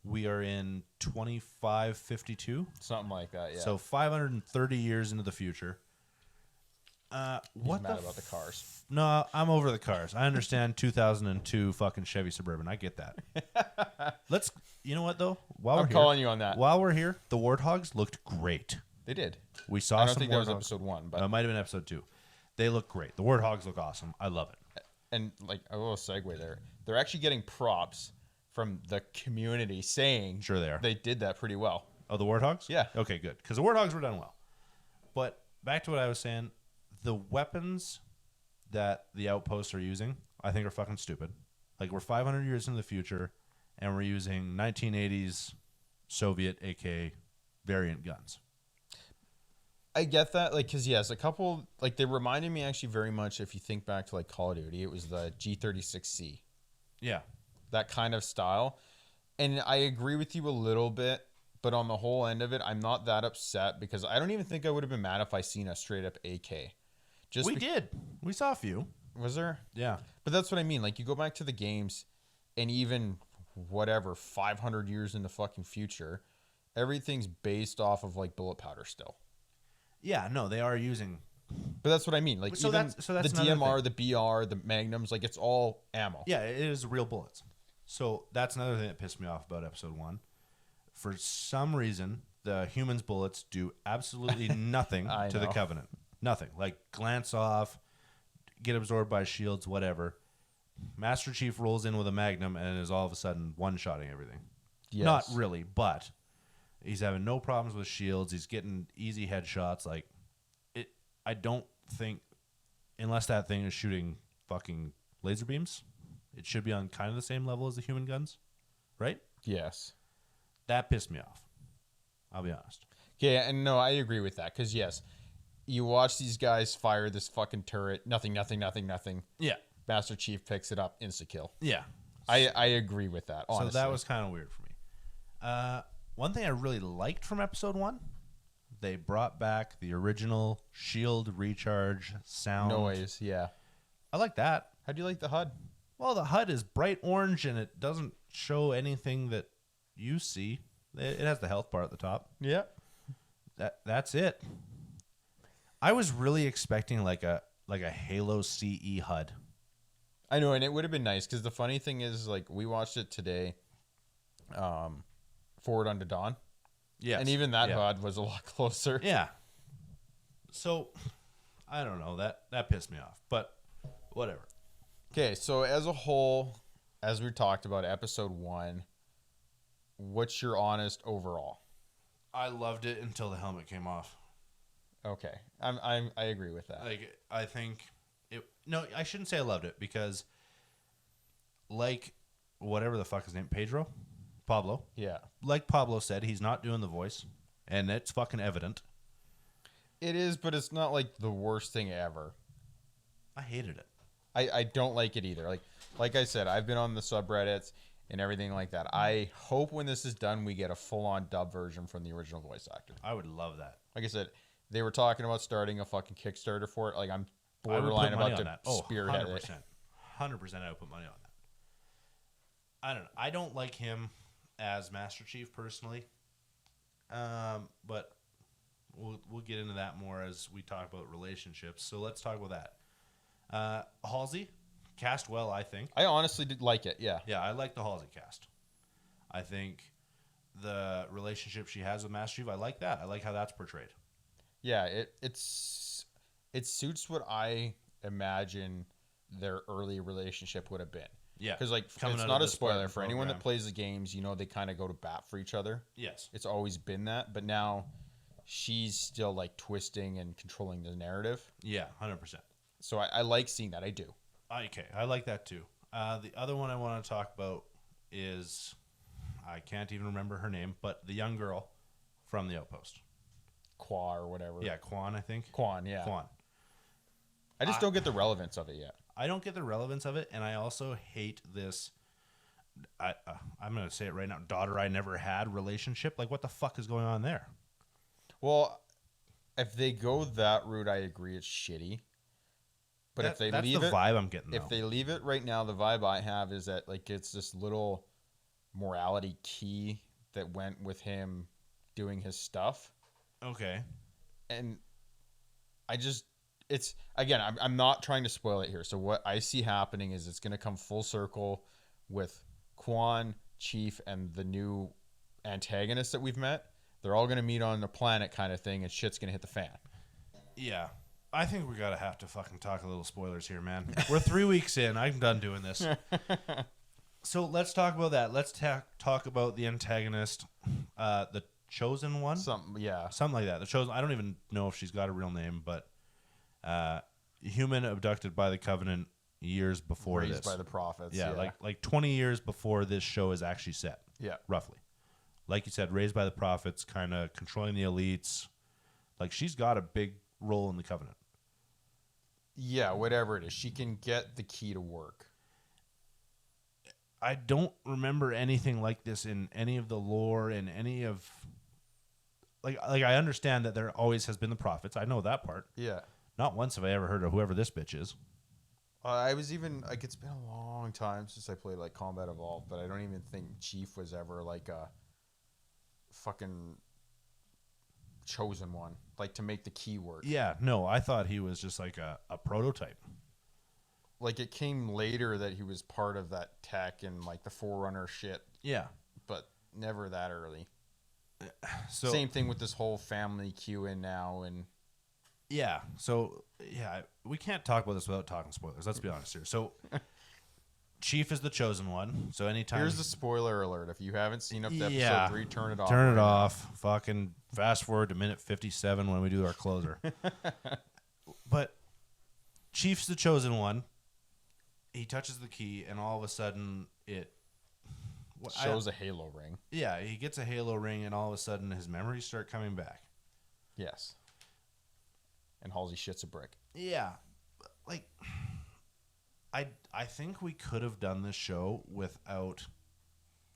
we are in 2552. something like that, yeah. So 530 years into the future. What mad about the cars. No, I'm over the cars. I understand 2002 fucking Chevy Suburban. I get that. You know what though? I'm calling you on that. While we're here, the Warthogs looked great. They did. We saw I don't some think that was Warthogs. episode 1, but It might have been episode 2. They look great. The Warthogs look awesome. I love it. and like a little segue there. They're actually getting props from the community saying Sure they are. They did that pretty well. Oh, the Warthogs? Yeah. Okay, good. Because the Warthogs were done well. But back to what I was saying. The weapons that the outposts are using, I think, are fucking stupid. Like, we're 500 years into the future, and we're using 1980s Soviet AK variant guns. I get that, like, because yes, a couple, like, they reminded me actually very much, if you think back to like Call of Duty, it was the G36C, Yeah. that kind of style. And I agree with you a little bit, but on the whole end of it, I'm not that upset because I don't even think I would have been mad if I seen a straight up AK. We did. We saw a few. Was there? Yeah. But that's what I mean. Like, you go back to the games, and even whatever 500 years in the fucking future, everything's based off of like bullet powder still. Yeah, no, they are using. But that's what I mean. Like, So even that's the another DMR, the BR, the Magnums, like, it's all ammo. Yeah, it is real bullets. So that's another thing that pissed me off about episode 1. For some reason, the humans' bullets do absolutely nothing to the know. Covenant. Nothing. Like, glance off, get absorbed by shields, whatever. Master Chief rolls in with a Magnum and is all of a sudden one-shotting everything. Yes. Not really, but he's having no problems with shields. He's getting easy headshots. Like, I don't think, unless that thing is shooting fucking laser beams, it should be on kind of the same level as the human guns, right? Yes. That pissed me off. I'll be honest. Yeah, and no, I agree with that. Because, yes, you watch these guys fire this fucking turret. Nothing. Yeah. Master Chief picks it up. Insta-kill. Yeah. I agree with that, honestly. So that was kind of weird for me. One thing I really liked from episode 1, they brought back the original shield recharge sound. Noise, yeah. I like that. How do you like the HUD? Well, the HUD is bright orange and it doesn't show anything that you see. It has the health bar at the top. Yeah. That's it. I was really expecting like a Halo CE HUD. I know, and it would have been nice because the funny thing is, like, we watched it today, Forward Unto Dawn. Yes. And even that HUD was a lot closer. Yeah. So, I don't know. That pissed me off, but whatever. Okay, so as a whole, as we talked about episode 1, what's your honest overall? I loved it until the helmet came off. Okay, I agree with that. Like, I think it. No, I shouldn't say I loved it because, like, whatever the fuck his name, Pablo. Yeah, Like Pablo said, he's not doing the voice, and it's fucking evident. it is, but it's not like the worst thing ever. I hated it. I don't like it either. Like I said, I've been on the subreddits and everything like that. I hope when this is done, we get a full-on dub version from the original voice actor. I would love that. Like I said, they were talking about starting a fucking Kickstarter for it. Like, I'm I would borderline put money about on to that. Oh, spearhead 100%. it. 100% I would put money on that. I don't know. I don't like him as Master Chief personally. But we'll get into that more as we talk about relationships. So let's talk about that. Halsey, cast well, I think. I honestly did like it, yeah. Yeah, I like the Halsey cast. I think the relationship she has with Master Chief, I like that. I like how that's portrayed. Yeah, it suits what I imagine their early relationship would have been. Yeah. Because, like, Coming it's out not of a the Spartan spoiler for anyone that program. plays the games. You know, they kind of go to bat for each other. Yes. It's always been that. But now she's still, like, twisting and controlling the narrative. Yeah, 100%. So I like seeing that. I do. Okay, I like that too. The other one I want to talk about is, I can't even remember her name, but the young girl from the Outpost. Qua or whatever. Yeah, Quan, I think. Quan, yeah. Quan. I just don't get the relevance of it yet. I don't get the relevance of it, and I also hate this. I'm going to say it right now. Daughter I never had relationship. Like, what the fuck is going on there? Well, if they go that route, I agree it's shitty. But if they that's leave the it, vibe I'm getting. if they leave it right now, the vibe I have is that, like, it's this little morality key that went with him doing his stuff. Okay. And I just, it's, again, I'm not trying to spoil it here. So what I see happening is it's going to come full circle with Quan, Chief, and the new antagonists that we've met. They're all going to meet on the planet kind of thing, and shit's going to hit the fan. Yeah. I think we're going to have to fucking talk a little spoilers here, man. We're 3 weeks in. I'm done doing this. So let's talk about that. Let's talk about the antagonist, the Chosen One. Something Something like that. The Chosen. I don't even know if she's got a real name, but human abducted by the Covenant years before raised this. by the prophets. Yeah, like 20 years before this show is actually set. Yeah. Roughly. Like you said, raised by the prophets, kind of controlling the elites. Like, she's got a big role in the Covenant. Yeah, whatever it is. She can get the key to work. I don't remember anything like this in any of the lore, in any of... Like I understand that there always has been the prophets. I know that part. Yeah. Not once have I ever heard of whoever this bitch is. I was even, like, it's been a long time since I played, like, Combat Evolved, but I don't even think Chief was ever, like, a fucking chosen one, like, to make the key work. Yeah, no, I thought he was just like a prototype. Like, it came later that he was part of that tech and, like, the Forerunner shit, Yeah. but never that early. So Same thing with this whole family queue in now, and Yeah. So, yeah, we can't talk about this without talking spoilers. Let's be honest here. So, Chief is the chosen one. So, anytime. Here's the spoiler alert. If you haven't seen up to episode Yeah. 3, turn it off. Turn it right off. Fucking fast forward to minute 57 when we do our closer. But Chief's the chosen one. He touches the key, and all of a sudden, it Shows a Halo ring. Yeah, he gets a Halo ring, and all of a sudden, his memories start coming back. Yes. And Halsey shits a brick. Yeah. Like, I think we could have done this show without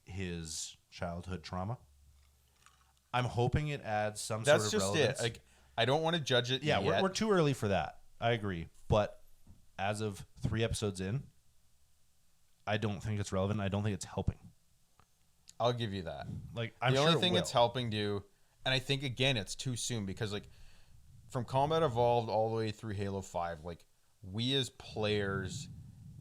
his childhood trauma. I'm hoping it adds some That's sort of just relevance. it. Like, I don't want to judge it Yeah, yet. we're too early for that. I agree. But as of 3 episodes in, I don't think it's relevant. I don't think it's helping. I'll give you that. Like, I'm the sure only thing it it's will. helping do, and I think, again, it's too soon because, like, from Combat Evolved all the way through Halo 5, like, we as players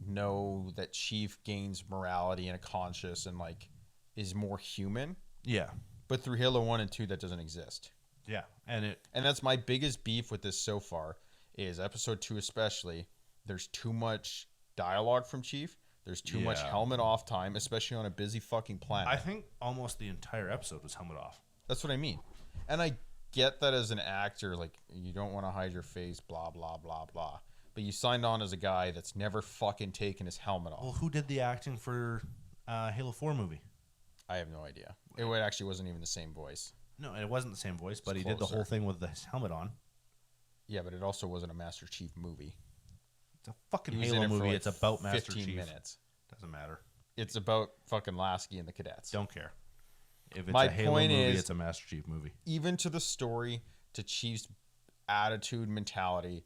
know that Chief gains morality and a conscience and, like, is more human. Yeah. But through Halo 1 and 2, that doesn't exist. Yeah. And that's my biggest beef with this so far is episode 2 especially. There's too much dialogue from Chief. There's too much helmet off time, especially on a busy fucking planet. I think almost the entire episode was helmet off. That's what I mean. And I get that as an actor, like, you don't want to hide your face, blah, blah, blah, blah. But you signed on as a guy that's never fucking taken his helmet off. Well, who did the acting for Halo 4 movie? I have no idea. It actually wasn't even the same voice. No, it wasn't the same voice, but It's he did the closer. whole thing with his helmet on. Yeah, but it also wasn't a Master Chief movie. It's a fucking He was in Halo it for, movie. like, It's about Master 15 Chief. minutes. Doesn't matter. It's about fucking Lasky and the cadets. Don't care. If it's My a Halo point movie, is- it's a Master Chief movie. Even to the story, to Chief's attitude, mentality,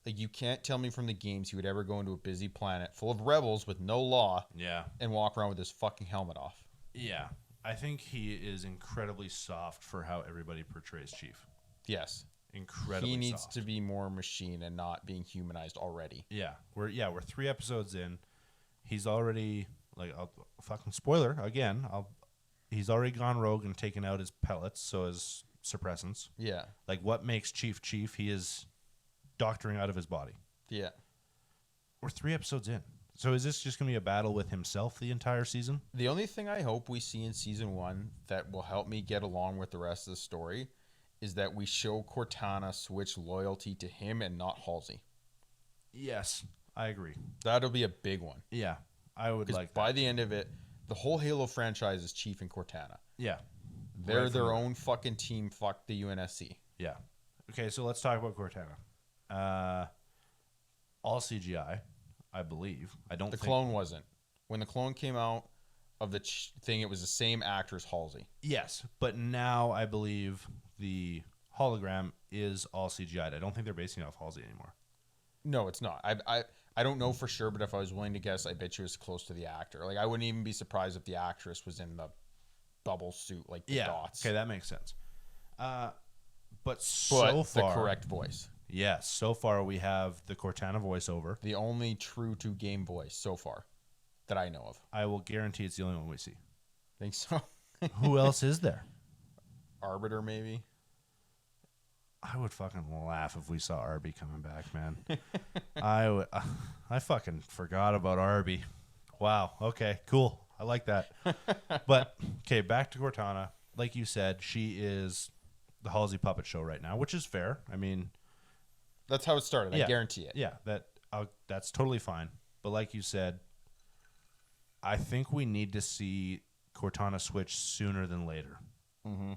like, you can't tell me from the games he would ever go into a busy planet full of rebels with no law Yeah. and walk around with his fucking helmet off. Yeah. I think he is incredibly soft for how everybody portrays Chief. Yes. Incredibly He needs soft. to be more machine and not being humanized already. Yeah. We're 3 episodes in. He's already, like, fucking spoiler again. He's already gone rogue and taken out his pellets, so his suppressants. Yeah. Like, what makes Chief Chief? He is doctoring out of his body. Yeah. We're 3 episodes in. So is this just going to be a battle with himself the entire season? The only thing I hope we see in season 1 that will help me get along with the rest of the story is that we show Cortana switch loyalty to him and not Halsey. Yes, I agree. That'll be a big one. Yeah, I would Because like by that. the end of it, the whole Halo franchise is Chief and Cortana. Yeah. They're Right their from- own fucking team. Fuck the UNSC. Yeah. Okay, so let's talk about Cortana. All CGI, I believe. I don't The think... clone wasn't. When the clone came out of the thing, it was the same actor as Halsey. Yes, but now I believe the hologram is all CGI. I don't think they're basing it off Halsey anymore. No, it's not. I don't know for sure, but if I was willing to guess, I bet you it's close to the actor. Like, I wouldn't even be surprised if the actress was in the bubble suit, like the dots. Okay, that makes sense. But But so far... the correct voice. Yes, so far we have the Cortana voiceover. The only true to game voice so far that I know of. I will guarantee it's the only one we see. Think so? Who else is there? Arbiter, maybe? I would fucking laugh if we saw Arby coming back, man. I fucking forgot about Arby. Wow. Okay, cool. I like that. But, okay, back to Cortana. Like you said, she is the Halsey puppet show right now, which is fair. I mean, That's how it started. Yeah. I guarantee it. yeah, that's totally fine. But like you said, I think we need to see Cortana switch sooner than later. Mm-hmm.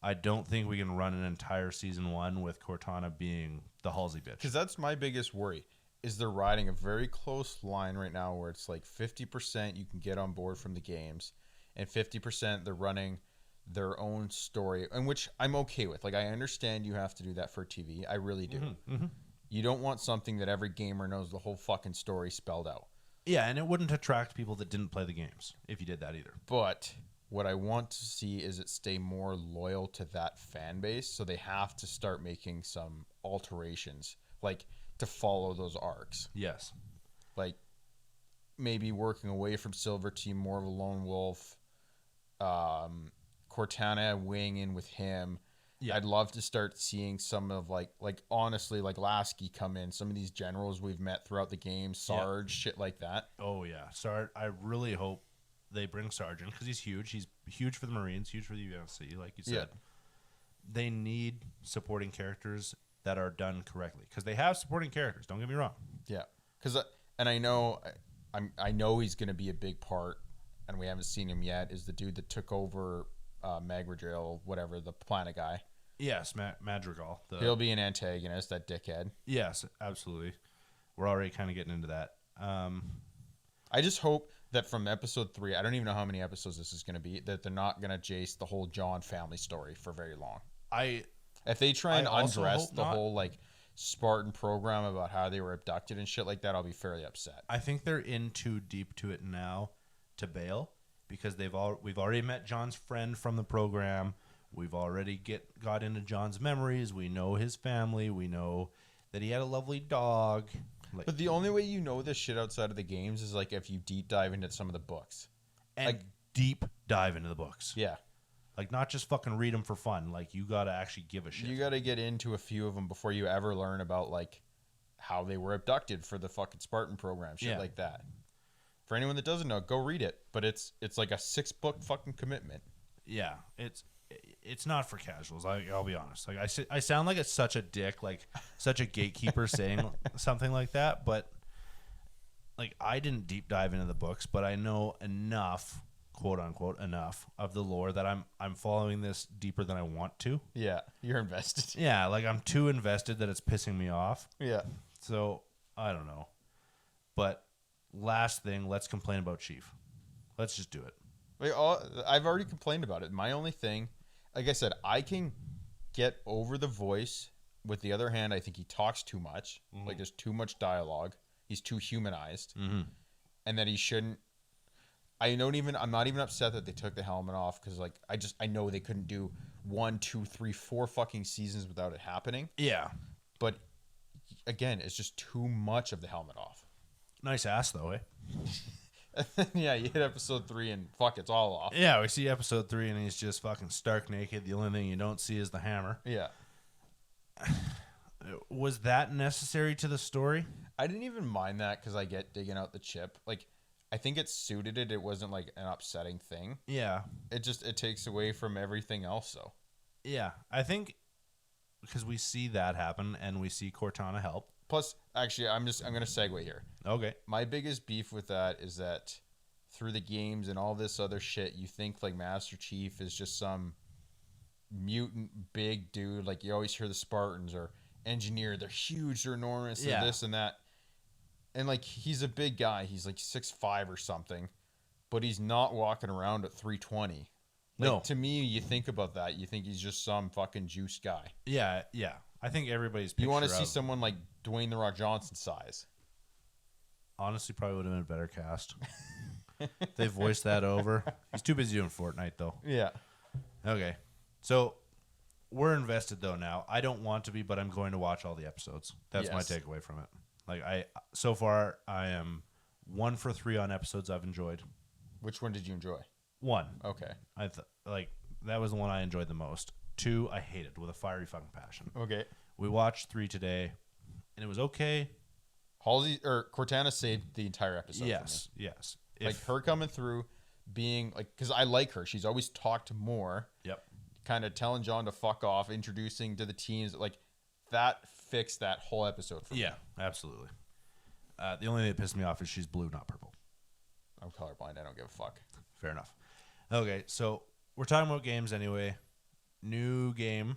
I don't think we can run an entire season 1 with Cortana being the Halsey bitch. Because that's my biggest worry, is they're riding a very close line right now where it's like 50% you can get on board from the games, and 50% they're running their own story, and which I'm okay with. Like, I understand you have to do that for TV. I really do. Mm-hmm. You don't want something that every gamer knows the whole fucking story spelled out. Yeah, and it wouldn't attract people that didn't play the games if you did that either. But what I want to see is it stay more loyal to that fan base, so they have to start making some alterations, like to follow those arcs. Yes. Like maybe working away from Silver Team, more of a lone wolf. Cortana weighing in with him. Yeah. I'd love to start seeing some of like honestly like Lasky come in, some of these generals we've met throughout the game, Sarge, shit like that. Oh yeah, I really hope they bring Sargent because he's huge. He's huge for the Marines, huge for the UFC, like you said. Yeah. They need supporting characters that are done correctly because they have supporting characters. Don't get me wrong. Yeah, because and I know I know he's going to be a big part, and we haven't seen him yet. Is the dude that took over Magradrill, whatever, the planet guy? Yes, Madrigal. He'll be an antagonist, that dickhead. Yes, absolutely. We're already kind of getting into that. I just hope that from episode 3, I don't even know how many episodes this is going to be, that they're not going to jace the whole John family story for very long. If they try and undress the whole like Spartan program about how they were abducted and shit like that, I'll be fairly upset. I think they're in too deep to it now to bail because we've already met John's friend from the program. We've already got into John's memories. We know his family. We know that he had a lovely dog. But the only way you know this shit outside of the games is like if you deep dive into some of the books. And like deep dive into the books. Yeah. Like, not just fucking read them for fun. Like, you got to actually give a shit. You got to get into a few of them before you ever learn about, like, how they were abducted for the fucking Spartan program. Shit like that. For anyone that doesn't know, go read it. But it's like a 6-book fucking commitment. Yeah. It's not for casuals. I'll be honest. Like, I sound like it's such a dick, like, such a gatekeeper saying something like that. But, like, I didn't deep dive into the books, but I know enough, quote unquote, enough of the lore that I'm following this deeper than I want to. Yeah, you're invested. Yeah, like I'm too invested that it's pissing me off. Yeah. So I don't know. But last thing, let's complain about Chief. Let's just do it. Like, I've already complained about it. My only thing, like I said, I can get over the voice. With the other hand, I think he talks too much. Mm-hmm. Like there's too much dialogue. He's too humanized, and that he shouldn't. I'm not even upset that they took the helmet off because, like, I know they couldn't do 1, 2, 3, 4 fucking seasons without it happening. Yeah. But again, it's just too much of the helmet off. Nice ass though, eh? Yeah, you hit episode 3 and fuck, it's all off. Yeah, we see episode 3 and he's just fucking stark naked. The only thing you don't see is the hammer. Yeah. Was that necessary to the story? I didn't even mind that because I get digging out the chip. Like, I think it suited it. It wasn't like an upsetting thing. Yeah. It takes away from everything else, though. Yeah. I think because we see that happen and we see Cortana help. Plus, actually, I'm going to segue here. Okay. My biggest beef with that is that through the games and all this other shit, you think like Master Chief is just some mutant big dude. Like you always hear the Spartans or engineer. They're huge. They're enormous. They're this and that. And, like, he's a big guy. He's, like, 6'5" or something. But he's not walking around at 320. Like, no. To me, you think about that. You think he's just some fucking juice guy. Yeah, yeah. I think everybody's You want to see someone like Dwayne The Rock Johnson size. Honestly, probably would have been a better cast. They voiced that over. He's too busy doing Fortnite, though. Yeah. Okay. So, we're invested, though, now. I don't want to be, but I'm going to watch all the episodes. That's my takeaway from it. Like so far, I am 1 for 3 on episodes I've enjoyed. Which one did you enjoy? 1. Okay. That was the one I enjoyed the most. 2, I hated with a fiery fucking passion. Okay. We watched 3 today, and it was okay. Cortana saved the entire episode. Yes, yes. Like her coming through, being like, because I like her. She's always talked more. Yep. Kind of telling John to fuck off, introducing to the teams, like that fixed that whole episode for me. Yeah, absolutely. The only thing that pissed me off is she's blue, not purple. I'm colorblind. I don't give a fuck. Fair enough. Okay, so we're talking about games anyway. New game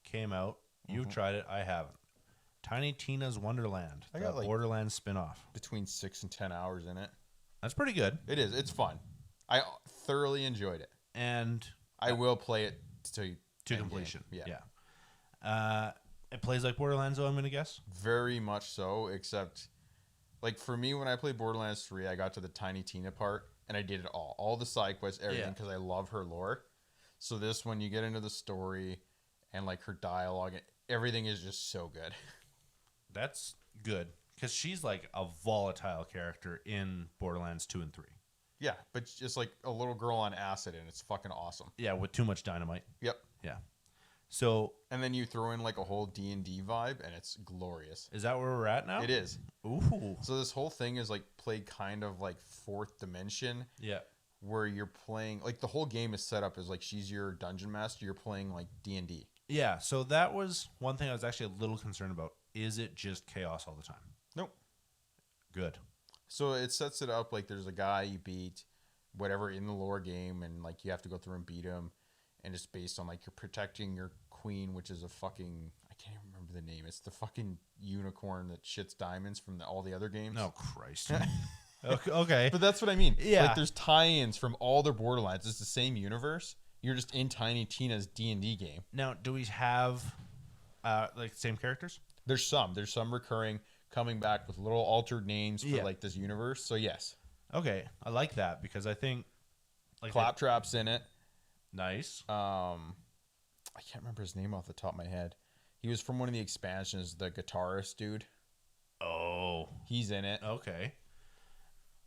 came out. You've tried it. I haven't. Tiny Tina's Wonderland. I got Borderlands spinoff. Between 6 and 10 hours in it. That's pretty good. It is. It's fun. I thoroughly enjoyed it. And I will play it to completion. Yeah. It plays like Borderlands, though, I'm going to guess? Very much so, except, like, for me, when I played Borderlands 3, I got to the Tiny Tina part, and I did it all. All the side quests, everything, because I love her lore. So this, when you get into the story and, like, her dialogue, everything is just so good. That's good, because she's, like, a volatile character in Borderlands 2 and 3. Yeah, but just, like, a little girl on acid, and it's fucking awesome. Yeah, with too much dynamite. Yep. Yeah. So And then you throw in like a whole D&D vibe, and it's glorious. is that where we're at now? It is. Ooh. So this whole thing is like played kind of like fourth dimension, Yeah. where you're playing like the whole game is set up as like she's your dungeon master. You're playing like D&D. Yeah. So that was one thing I was actually a little concerned about. Is it just chaos all the time? Nope. Good. So it sets it up like there's a guy you beat, whatever in the lore game, and like you have to go through and beat him, and it's based on like you're protecting your queen, which is a fucking, I can't even remember the name. It's the fucking unicorn that shits diamonds from all the other games. Oh Christ. Okay. But that's what I mean. Yeah. Like there's tie-ins from all their Borderlands. It's the same universe. You're just in Tiny Tina's D&D game. Now, do we have like the same characters? There's some recurring coming back with little altered names for like this universe. So yes. Okay, I like that because I think like Claptrap's in it. Nice. I can't remember his name off the top of my head. He was from one of the expansions, the guitarist dude. Oh. He's in it. Okay.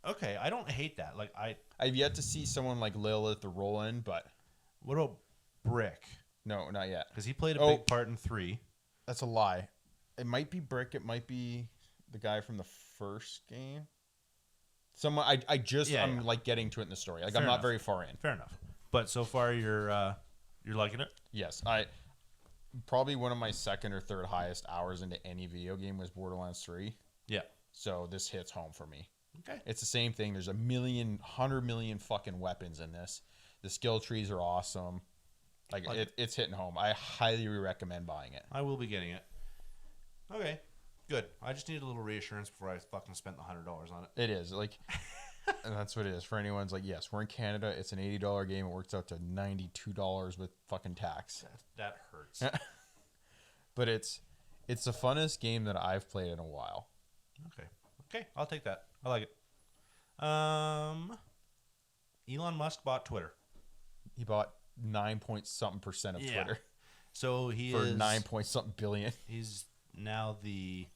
Okay, I don't hate that. Like I've yet to see someone like Lilith or Roland, but what about Brick? no, not yet. Because he played a big part in 3. That's a lie. It might be Brick. It might be the guy from the first game. Someone I'm like getting to it in the story. Like Fair I'm not enough. very far in. Fair enough. But so far you're liking it? Yes, I probably one of my second or third highest hours into any video game was Borderlands 3. Yeah. So this hits home for me. Okay. It's the same thing. There's 100 million fucking weapons in this. The skill trees are awesome. Like it's hitting home. I highly recommend buying it. I will be getting it. Okay. Good. I just needed a little reassurance before I fucking spent the $100 on it. It is like, and that's what it is for anyone's like. Yes, we're in Canada. It's an $80 game. It works out to $92 with fucking tax. That hurts. But it's the funnest game that I've played in a while. Okay. I'll take that. I like it. Elon Musk bought Twitter. He bought 9-point-something% of Twitter. So he for is 9-point-something billion. He's now the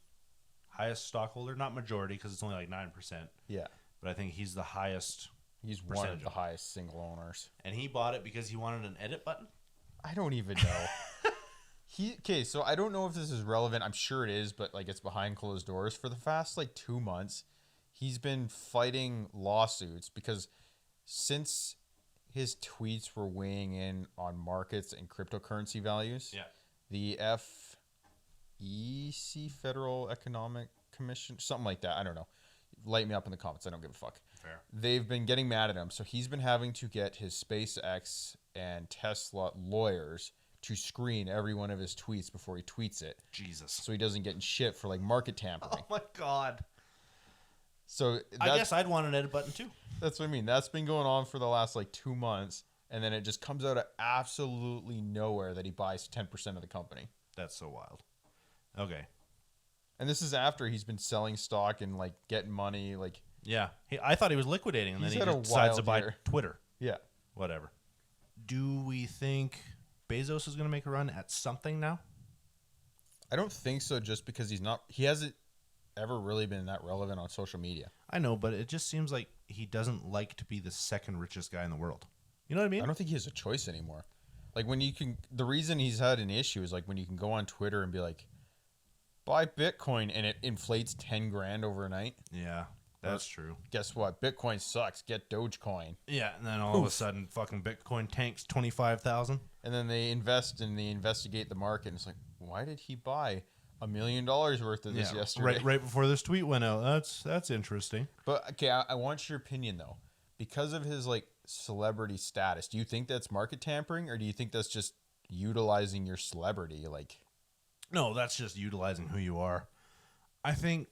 highest stockholder, not majority because it's only like 9%. Yeah. But I think he's the highest. He's one of the highest single owners. And he bought it because he wanted an edit button? I don't even know. Okay, so I don't know if this is relevant. I'm sure it is, but like it's behind closed doors. For the past like 2 months, he's been fighting lawsuits because since his tweets were weighing in on markets and cryptocurrency values, the FEC, Federal Economic Commission, something like that. I don't know. Light me up in the comments. I don't give a fuck. Fair. They've been getting mad at him. So he's been having to get his SpaceX and Tesla lawyers to screen every one of his tweets before he tweets it. Jesus. So he doesn't get in shit for like market tampering. Oh my God. So I guess I'd want an edit button too. That's what I mean. That's been going on for the last like 2 months. And then it just comes out of absolutely nowhere that he buys 10% of the company. That's so wild. Okay. And this is after he's been selling stock and like getting money. Like, yeah, I thought he was liquidating, and then he just decides to buy Twitter. Yeah, whatever. Do we think Bezos is going to make a run at something now? I don't think so. Just because he hasn't ever really been that relevant on social media. I know, but it just seems like he doesn't like to be the second richest guy in the world. You know what I mean? I don't think he has a choice anymore. Like when you can, the reason he's had an issue is like when you can go on Twitter and be like, buy Bitcoin, and it inflates 10 grand overnight. Yeah, that's true. Guess what? Bitcoin sucks. Get Dogecoin. Yeah, and then all of a sudden, fucking Bitcoin tanks 25,000. And then they invest and they investigate the market. And it's like, why did he buy $1 million worth of this yesterday? Right before this tweet went out. That's interesting. But okay, I want your opinion though. Because of his like celebrity status, do you think that's market tampering, or do you think that's just utilizing your celebrity? Like, no, that's just utilizing who you are. I think,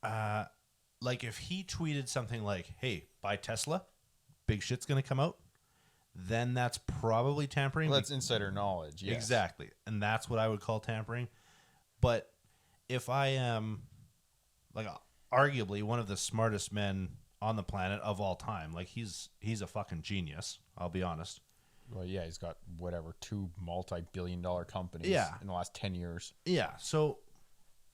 like if he tweeted something like, "Hey, buy Tesla, big shit's gonna come out," then that's probably tampering. Well, that's insider knowledge. Yes. Exactly, and that's what I would call tampering. But if I am, like, arguably one of the smartest men on the planet of all time, like he's a fucking genius. I'll be honest. Well, yeah, he's got whatever 2 multi-billion-dollar companies in the last 10 years. Yeah. So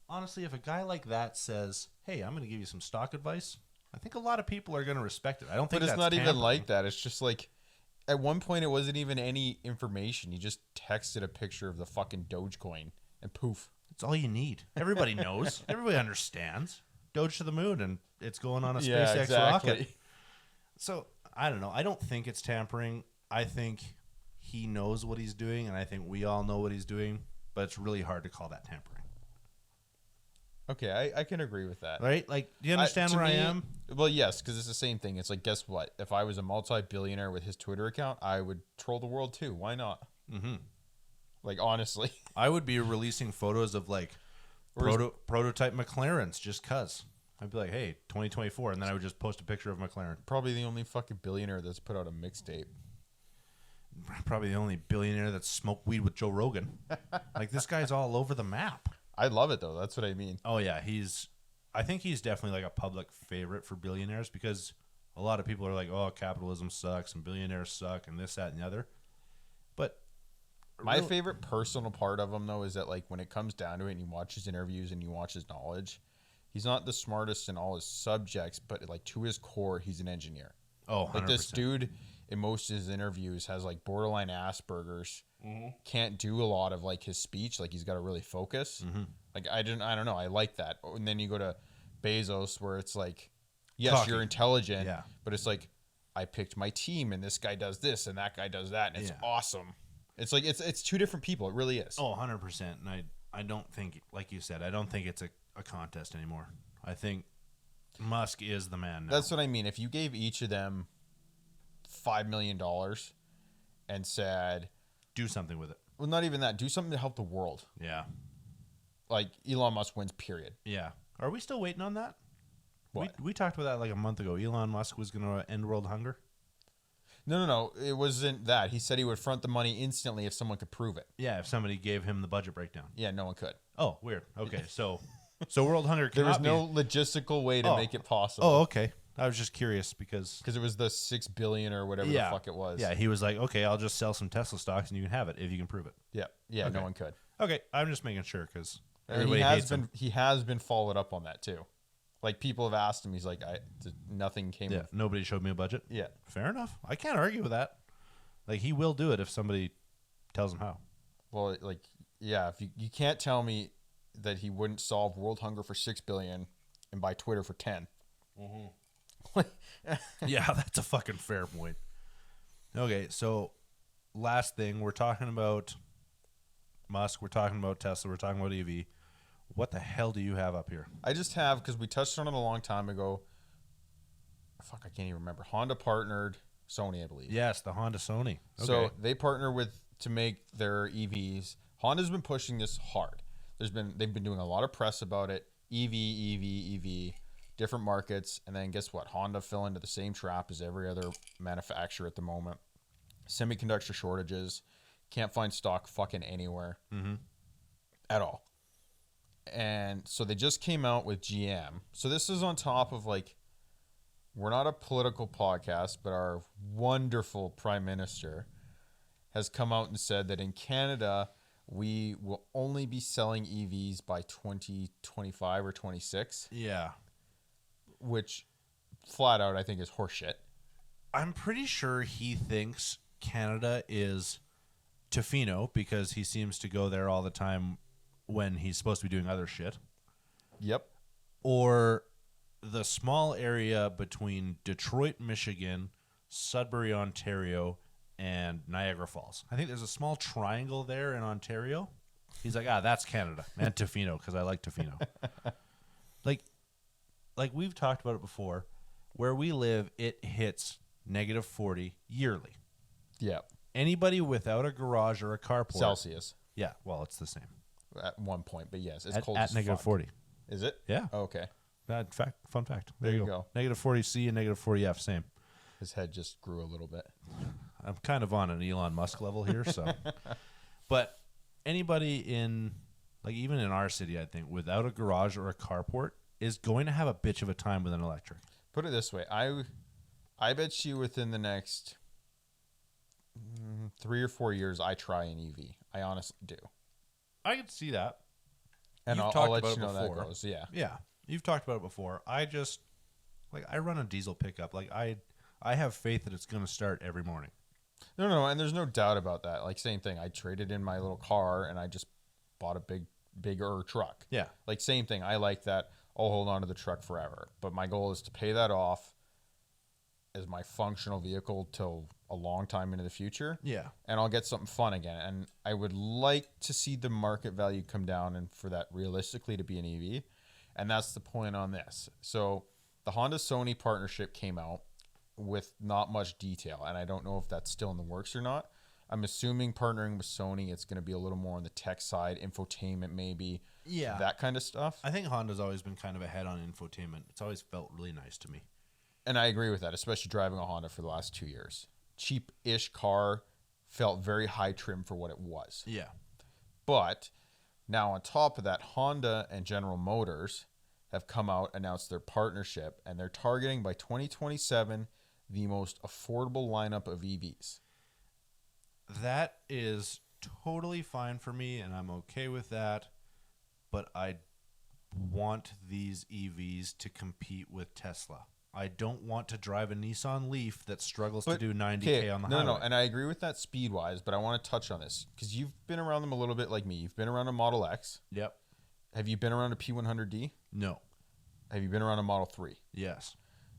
honestly, if a guy like that says, "Hey, I'm going to give you some stock advice," I think a lot of people are going to respect it. I don't think But it's that's not tampering. even like that. It's just like, At one point, it wasn't even any information. He just texted a picture of the fucking Dogecoin, and poof. It's all you need. Everybody knows. Everybody understands. Doge to the moon, and it's going on a Yeah, SpaceX exactly. rocket. So, I don't know. I don't think it's tampering. I think he knows what he's doing, and I think we all know what he's doing, but it's really hard to call that tampering. Okay, I can agree with that. Right? Like, do you understand where I am? Well, yes, because it's the same thing. It's like, guess what? If I was a multi-billionaire with his Twitter account, I would troll the world too. Why not? Mm-hmm. Like, honestly. I would be releasing photos of, like, prototype McLarens just because. I'd be like, hey, 2024, and then I would just post a picture of McLaren. Probably the only fucking billionaire that's put out a mixtape. Probably the only billionaire that smoked weed with Joe Rogan. Like, this guy's all over the map. I love it, though. That's what I mean. Oh, yeah. I think he's definitely, like, a public favorite for billionaires because a lot of people are like, oh, capitalism sucks and billionaires suck and this, that, and the other. But my favorite personal part of him, though, is that, like, when it comes down to it and you watch his interviews and you watch his knowledge, he's not the smartest in all his subjects, but, like, to his core, he's an engineer. Oh, 100%. Like, this dude, in most of his interviews, has, like, borderline Asperger's. Mm-hmm. Can't do a lot of, like, his speech. Like, he's got to really focus. Mm-hmm. Like, I don't know. I like that. And then you go to Bezos, where it's like, yes, you're intelligent, but it's like, I picked my team, and this guy does this, and that guy does that, and it's awesome. It's like, it's two different people. It really is. Oh, 100%. And I don't think, like you said, I don't think it's a contest anymore. I think Musk is the man now. That's what I mean. If you gave each of them $5 million and said, do something with it. Well, not even that. Do something to help the world. Yeah. Like, Elon Musk wins, period. Yeah. Are we still waiting on that? What? We talked about that like a month ago. Elon Musk was going to end world hunger. No. It wasn't that. He said he would front the money instantly if someone could prove it. Yeah, if somebody gave him the budget breakdown. Yeah, no one could. Oh, weird. Okay, so world hunger there was cannot no logistical way to make it possible. Oh, okay. I was just curious because it was the $6 billion or whatever the fuck it was. Yeah, he was like, okay, I'll just sell some Tesla stocks and you can have it if you can prove it. Yeah, okay. No one could. Okay, I'm just making sure because he has been followed up on that too. Like, people have asked him, he's like, nothing came. Yeah, nobody showed me a budget. Yeah, fair enough. I can't argue with that. Like, he will do it if somebody tells him how. Well, like, yeah, if you can't tell me that he wouldn't solve world hunger for $6 billion and buy Twitter for 10. Mm-hmm. Yeah, that's a fucking fair point. Okay, so last thing, we're talking about Musk, we're talking about Tesla, we're talking about EV. What the hell do you have up here? I just have, because we touched on it a long time ago. Fuck, I can't even remember. Honda partnered Sony, I believe. Yes, the Honda Sony. Okay. So they partner to make their EVs. Honda's been pushing this hard. They've been doing a lot of press about it. EV, different markets, and then guess what? Honda fell into the same trap as every other manufacturer at the moment. Semiconductor shortages, can't find stock fucking anywhere at all. And so they just came out with GM. So this is on top of, like, we're not a political podcast, but our wonderful Prime Minister has come out and said that in Canada, we will only be selling EVs by 2025 or 26. Yeah. Which, flat out, I think is horseshit. I'm pretty sure he thinks Canada is Tofino because he seems to go there all the time when he's supposed to be doing other shit. Yep. Or the small area between Detroit, Michigan, Sudbury, Ontario, and Niagara Falls. I think there's a small triangle there in Ontario. He's like, that's Canada. And Tofino, because I like Tofino. Like we've talked about it before, where we live, it hits -40 yearly. Yeah. Anybody without a garage or a carport. Celsius. Yeah, well, it's the same. At one point, but yes, it's at, cold at as negative fuck. 40. Is it? Yeah. Oh, okay. Fun fact. There you go. -40C and -40F, same. His head just grew a little bit. I'm kind of on an Elon Musk level here, so. But anybody in, like, even in our city, I think, without a garage or a carport is going to have a bitch of a time with an electric. Put it this way. I bet you within the next 3 or 4 years, I try an EV. I honestly do. I can see that. And I'll let you know that goes. Yeah. Yeah. You've talked about it before. I run a diesel pickup. Like, I have faith that it's going to start every morning. No, and there's no doubt about that. Like, same thing. I traded in my little car and I just bought a bigger truck. Yeah. Like, same thing. I like that. I'll hold on to the truck forever. But my goal is to pay that off as my functional vehicle till a long time into the future. Yeah. And I'll get something fun again. And I would like to see the market value come down and for that realistically to be an EV. And that's the point on this. So the Honda Sony partnership came out with not much detail. And I don't know if that's still in the works or not. I'm assuming partnering with Sony, it's going to be a little more on the tech side, infotainment maybe, Yeah. that kind of stuff. I think Honda's always been kind of ahead on infotainment. It's always felt really nice to me. And I agree with that, especially driving a Honda for the last 2 years. Cheap-ish car, felt very high trim for what it was. Yeah. But now on top of that, Honda and General Motors have come out, announced their partnership, and they're targeting by 2027 the most affordable lineup of EVs. That is totally fine for me, and I'm okay with that. But I want these EVs to compete with Tesla. I don't want to drive a Nissan Leaf that struggles to do 90K on the highway. No, and I agree with that speed-wise, but I want to touch on this because you've been around them a little bit like me. You've been around a Model X. Yep. Have you been around a P100D? No. Have you been around a Model 3? Yes.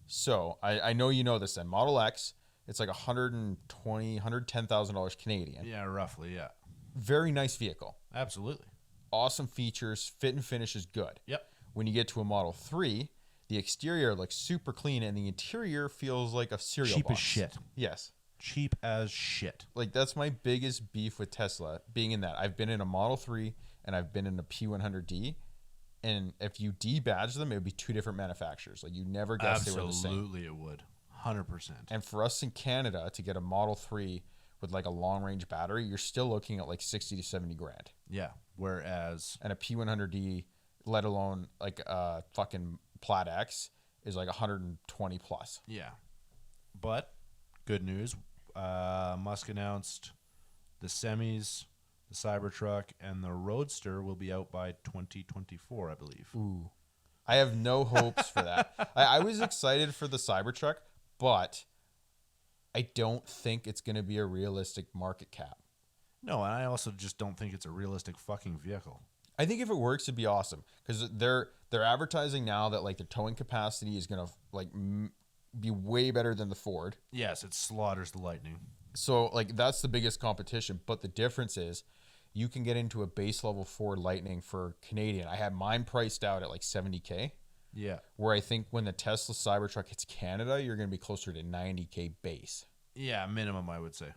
So I know you know this then. Model X, it's like $110,000 Canadian. Yeah, roughly, yeah. Very nice vehicle. Absolutely. Awesome features. Fit and finish is good. Yep. When you get to a Model 3, the exterior looks super clean and the interior feels like a cereal Cheap box. as shit. Yes. Cheap as shit. Like, that's my biggest beef with Tesla, being in that. I've been in a Model 3 and I've been in a P100D. And if you debadge them, it would be two different manufacturers. Like, you never guess they were the same. Absolutely it would. 100%. And for us in Canada to get a Model 3 with like a long range battery, you're still looking at like 60 to 70 grand. Yeah. Whereas... And a P100D, let alone like a fucking Plaid X, is like 120 plus. Yeah. But, good news. Musk announced the semis, the Cybertruck, and the Roadster will be out by 2024, I believe. Ooh. I have no hopes for that. I was excited for the Cybertruck, but I don't think it's going to be a realistic market cap. No, and I also just don't think it's a realistic fucking vehicle. I think if it works, it'd be awesome because they're advertising now that like the towing capacity is going to like be way better than the Ford. Yes, it slaughters the Lightning. So like that's the biggest competition, but the difference is you can get into a base level Ford Lightning for Canadian. I had mine priced out at like 70K. Yeah. Where I think when the Tesla Cybertruck hits Canada, you're going to be closer to 90K base. Yeah, minimum, I would say.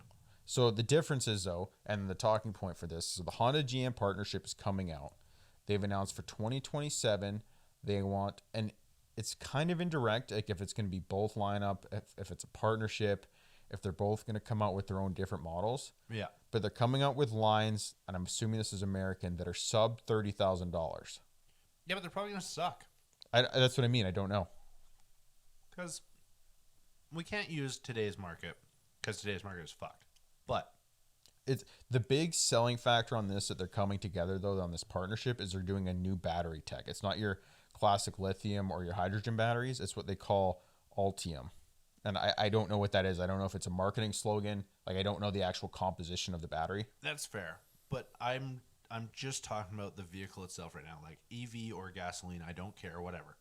So the difference is, though, and the talking point for this, so the Honda GM partnership is coming out. They've announced for 2027, they want, and it's kind of indirect, like if it's going to be both lineup, if it's a partnership, if they're both going to come out with their own different models. Yeah. But they're coming out with lines, and I'm assuming this is American, that are sub $30,000. Yeah, but they're probably going to suck. That's what I mean. I don't know. Because we can't use today's market, because today's market is fucked. But it's the big selling factor on this that they're coming together though on this partnership is they're doing a new battery tech. It's not your classic lithium or your hydrogen batteries. It's what they call Ultium. And I don't know what that is. I don't know if it's a marketing slogan. Like I don't know the actual composition of the battery. That's fair. But I'm just talking about the vehicle itself right now. Like EV or gasoline, I don't care, whatever.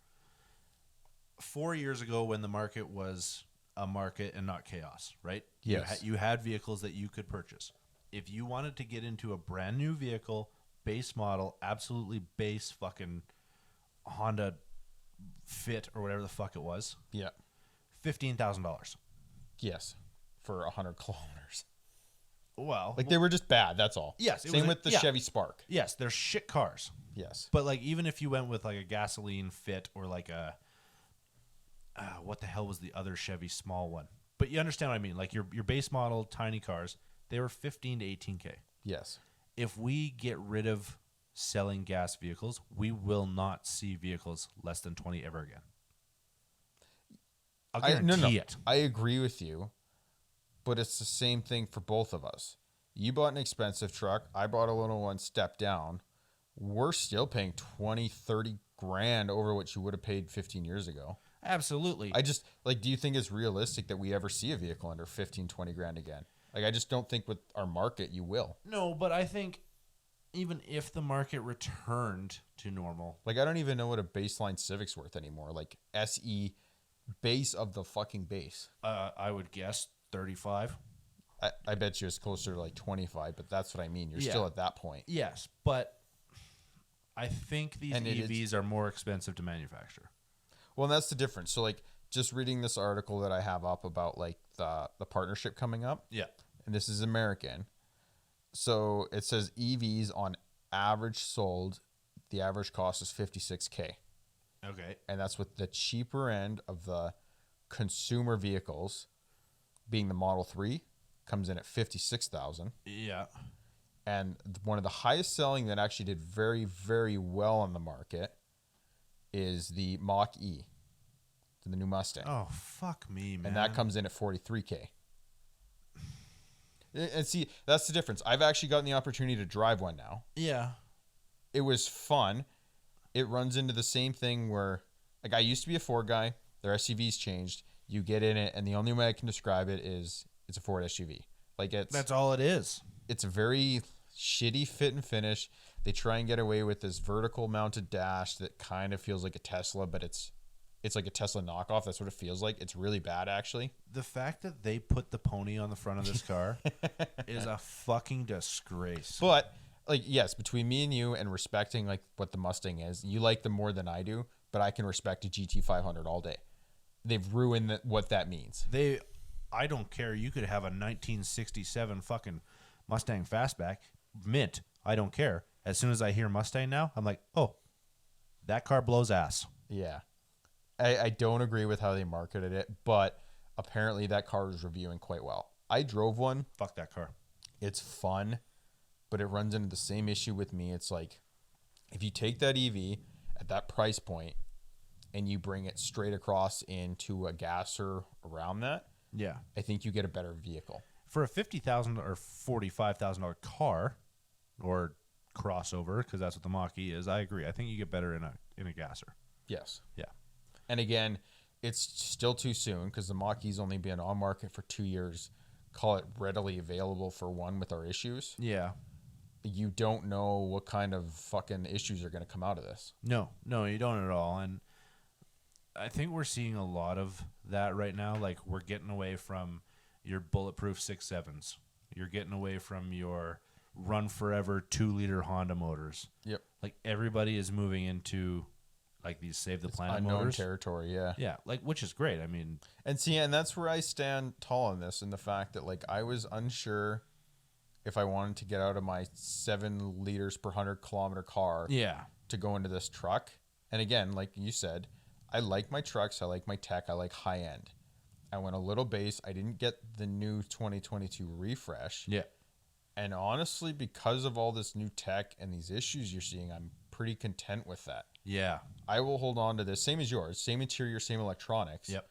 4 years ago when the market was a market and not chaos, right? Yes. You had vehicles that you could purchase. If you wanted to get into a brand new vehicle, base model, absolutely base fucking Honda Fit or whatever the fuck it was. Yeah. $15,000. Yes. For 100 kilometers. Well, like they were just bad. That's all. Yes. Same with the Chevy Spark. Yes. They're shit cars. Yes. But like, even if you went with like a gasoline Fit or like a, what the hell was the other Chevy small one? But you understand what I mean. Like your base model tiny cars, they were 15 to 18K. Yes. If we get rid of selling gas vehicles, we will not see vehicles less than 20 ever again. I'll guarantee it. I agree with you, but it's the same thing for both of us. You bought an expensive truck. I bought a little one, step down. We're still paying 20, 30 grand over what you would have paid 15 years ago. Absolutely. I just, like, do you think it's realistic that we ever see a vehicle under 15, 20 grand again? Like, I just don't think with our market you will. No, but I think even if the market returned to normal, Like, I don't even know what a baseline Civic's worth anymore. Like, SE base of the fucking base. I would guess 35. I bet you it's closer to like 25, but that's what I mean. You're Yeah. still at that point. Yes, but I think these And EVs are more expensive to manufacture. Well, and that's the difference. So, like, just reading this article that I have up about, like, the partnership coming up. Yeah. And this is American. So, it says EVs on average sold, the average cost is $56K. Okay. And that's with the cheaper end of the consumer vehicles, being the Model 3, comes in at $56,000. Yeah. And one of the highest selling that actually did very, very well on the market is the Mach E, the new Mustang. Oh, fuck me, man. And that comes in at $43K. And see, that's the difference. I've actually gotten the opportunity to drive one now. Yeah. It was fun. It runs into the same thing where, like, I used to be a Ford guy. Their SUVs changed. You get in it, and the only way I can describe it is it's a Ford SUV. Like, That's all it is. it's a very shitty fit and finish. They try and get away with this vertical mounted dash that kind of feels like a Tesla, but it's like a Tesla knockoff. That's what it feels like. It's really bad, actually. The fact that they put the pony on the front of this car is a fucking disgrace. But, like, yes, between me and you and respecting, like, what the Mustang is, you like them more than I do, but I can respect a GT500 all day. They've ruined what that means. I don't care. You could have a 1967 fucking Mustang Fastback, mint. I don't care. As soon as I hear Mustang now, I'm like, oh, that car blows ass. Yeah. I don't agree with how they marketed it, but apparently that car is reviewing quite well. I drove one. Fuck that car. It's fun, but it runs into the same issue with me. It's like, if you take that EV at that price point and you bring it straight across into a gasser around that, Yeah. I think you get a better vehicle. For a $50,000 or $45,000 car or crossover, because that's what the Mach-E is, I agree. I think you get better in a gasser. Yes. Yeah. And again, it's still too soon because the Mach-E's only been on market for 2 years. Call it readily available for one with our issues. Yeah. You don't know what kind of fucking issues are going to come out of this. No, you don't at all. And I think we're seeing a lot of that right now. Like, we're getting away from your bulletproof 6.7s. You're getting away from your run forever 2-liter Honda motors. Yep. Like, everybody is moving into like these save the planet Unknown motors. territory, yeah. Yeah, like, which is great. I mean, And see, and that's where I stand tall on this, in the fact that, like, I was unsure if I wanted to get out of my 7 liters per 100-kilometer car yeah. to go into this truck. And again, like you said, I like my trucks, I like my tech, I like high end. I went a little base. I didn't get the new 2022 refresh. Yeah. And honestly, because of all this new tech and these issues you're seeing, I'm pretty content with that. Yeah. I will hold on to this, same as yours, same interior, same electronics. Yep.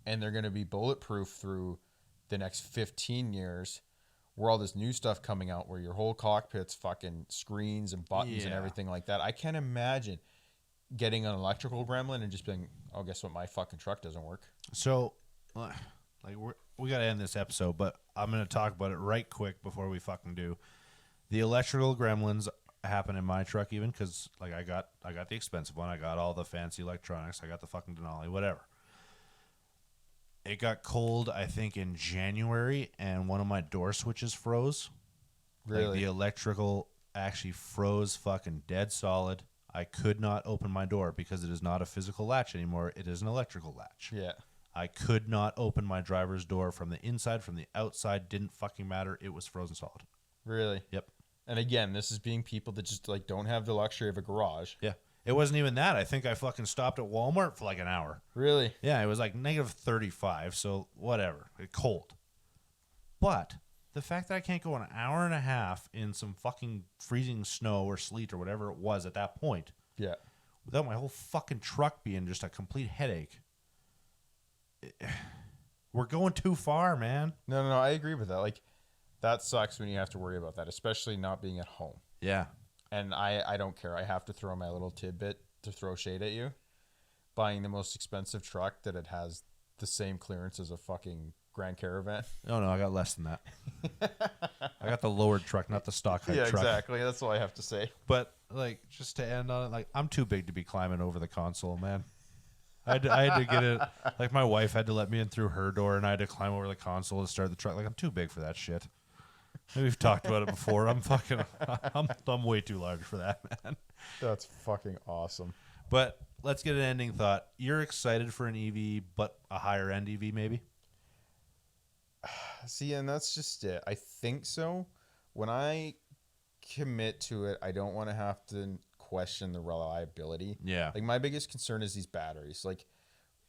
And they're going to be bulletproof through the next 15 years, where all this new stuff coming out, where your whole cockpit's fucking screens and buttons and Yeah. everything like that. I can't imagine getting an electrical gremlin and just being, oh, guess what? My fucking truck doesn't work. So, like, we got to end this episode, but I'm going to talk about it right quick before we fucking do. The electrical gremlins happen in my truck, even because, like, I got the expensive one. I got all the fancy electronics. I got the fucking Denali, whatever. It got cold, I think, in January, and one of my door switches froze. Really? Like, the electrical actually froze fucking dead solid. I could not open my door because it is not a physical latch anymore. It is an electrical latch. Yeah. I could not open my driver's door from the inside, from the outside. Didn't fucking matter. It was frozen solid. Really? Yep. And again, this is being people that just, like, don't have the luxury of a garage. Yeah. It wasn't even that. I think I fucking stopped at Walmart for like an hour. Really? Yeah, it was like negative 35, so whatever. Cold. But the fact that I can't go an hour and a half in some fucking freezing snow or sleet or whatever it was at that point, Yeah. without my whole fucking truck being just a complete headache, we're going too far, man. No, I agree with that. Like, that sucks when you have to worry about that, especially not being at home. Yeah. And I don't care. I have to throw my little tidbit to throw shade at you. Buying the most expensive truck that it has the same clearance as a fucking Grand Caravan. No, I got less than that. I got the lowered truck, not the stock height Yeah, truck. exactly. That's all I have to say. But like, just to end on it, like, I'm too big to be climbing over the console, man. I had to get it. Like, my wife had to let me in through her door, and I had to climb over the console to start the truck. Like, I'm too big for that shit. And we've talked about it before. I'm way too large for that, man. That's fucking awesome. But let's get an ending thought. You're excited for an EV, but a higher end EV, maybe? See, and that's just it. I think so. When I commit to it, I don't want to have to question the reliability. Yeah. Like, my biggest concern is these batteries. Like,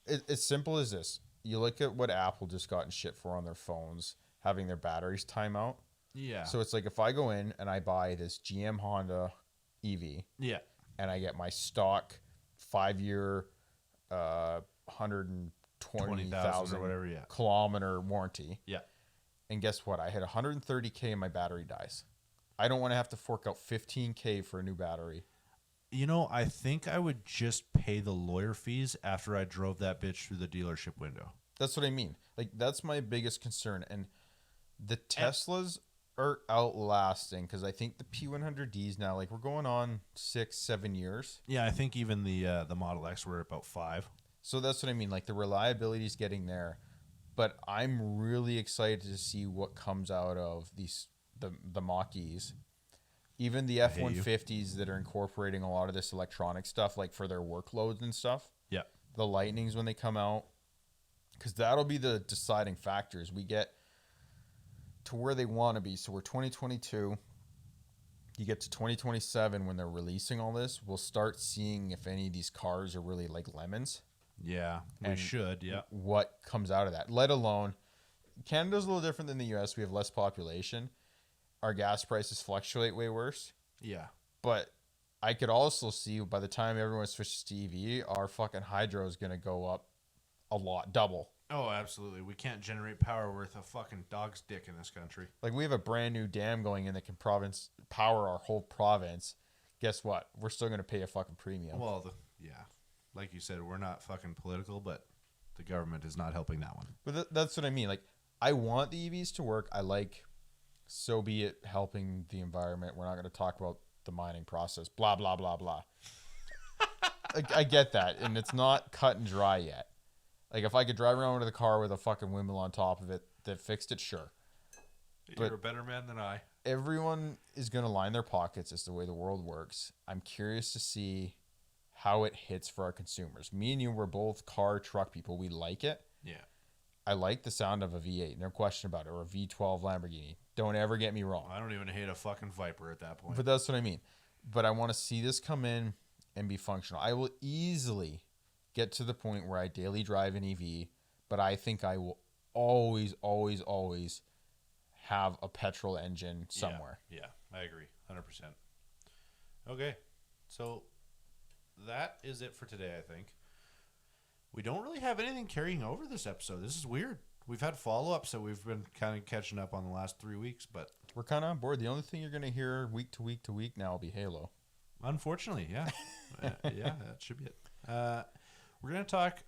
it's simple as this. You look at what Apple just got in shit for on their phones, having their batteries time out. Yeah. So it's like, if I go in and I buy this GM Honda EV, Yeah. and I get my stock 5-year, 120,000 or whatever, yeah. kilometer warranty. Yeah. And guess what? I hit 130K and my battery dies. I don't want to have to fork out 15K for a new battery. You know, I think I would just pay the lawyer fees after I drove that bitch through the dealership window. That's what I mean. Like, that's my biggest concern. And the Teslas are outlasting, because I think the P100Ds now, like, we're going on 6-7 years. Yeah, I think even the Model X were about 5. So that's what I mean. Like, the reliability is getting there. But I'm really excited to see what comes out of the Mach-E's. Even the F-150s that are incorporating a lot of this electronic stuff, like for their workloads and stuff. Yeah. The Lightnings when they come out. Because that'll be the deciding factors. We get to where they want to be. So we're 2022. You get to 2027 when they're releasing all this. We'll start seeing if any of these cars are really like lemons. Yeah, we should, yeah. What comes out of that, let alone Canada's a little different than the US. We have less population. Our gas prices fluctuate way worse. Yeah. But I could also see by the time everyone switches to EV, our fucking hydro is going to go up a lot, double. Oh, absolutely. We can't generate power worth a fucking dog's dick in this country. Like, we have a brand new dam going in that can power our whole province. Guess what? We're still going to pay a fucking premium. Well, yeah. Like you said, we're not fucking political, but the government is not helping that one. But that's what I mean. Like, I want the EVs to work. I like, so be it, helping the environment. We're not going to talk about the mining process. Blah, blah, blah, blah. I get that. And it's not cut and dry yet. Like, if I could drive around with a car with a fucking windmill on top of it that fixed it, sure. You're a better man than I. Everyone is going to line their pockets. It's the way the world works. I'm curious to see how it hits for our consumers. Me and you were both car, truck people. We like it. Yeah. I like the sound of a V8, no question about it, or a V12 Lamborghini. Don't ever get me wrong. I don't even hate a fucking Viper at that point. But that's what I mean. But I want to see this come in and be functional. I will easily get to the point where I daily drive an EV, but I think I will always, always, always have a petrol engine somewhere. Yeah, I agree. 100%. Okay. So that is it for today, I think. We don't really have anything carrying over this episode. This is weird. We've had follow-ups that we've been kind of catching up on the last 3 weeks, but we're kind of on board. The only thing you're going to hear week to week to week now will be Halo. Unfortunately, yeah. Yeah, that should be it. We're going to talk.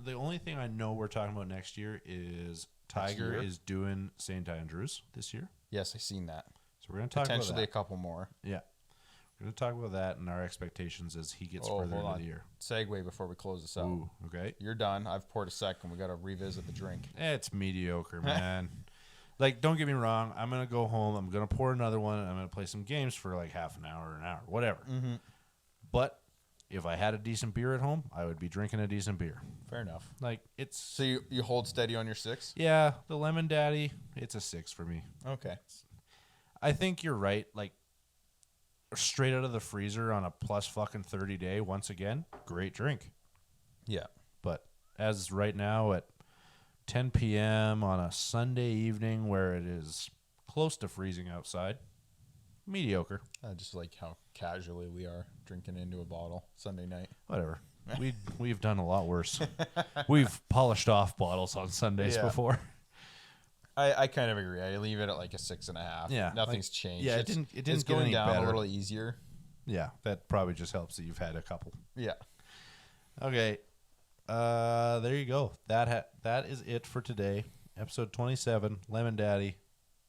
The only thing I know we're talking about next year is Tiger is doing St. Andrews this year. Yes, I've seen that. So we're going to talk about that. Potentially a couple more. Yeah. We're going to talk about that and our expectations as he gets further into the year. Segue before we close this out. Ooh, okay. You're done. I've poured a second. We got to revisit the drink. It's mediocre, man. Like, don't get me wrong. I'm going to go home. I'm going to pour another one. And I'm going to play some games for like half an hour, whatever. Mm-hmm. But if I had a decent beer at home, I would be drinking a decent beer. Fair enough. Like, it's... So you hold steady on your 6? Yeah, the Lemon Daddy, it's a 6 for me. Okay. I think you're right. Like, straight out of the freezer on a plus fucking 30 day, once again, great drink. Yeah. But as right now at 10 p.m. on a Sunday evening where it is close to freezing outside, mediocre. I just like how casually we are drinking into a bottle Sunday night. Whatever. We've done a lot worse. We've polished off bottles on Sundays before. I kind of agree. I leave it at like a 6.5. Yeah, nothing's changed. Yeah, it didn't it's get going any down better. a little easier. Yeah, that probably just helps that you've had a couple. Yeah. Okay. There you go. That is it for today. Episode 27, Lemon Daddy,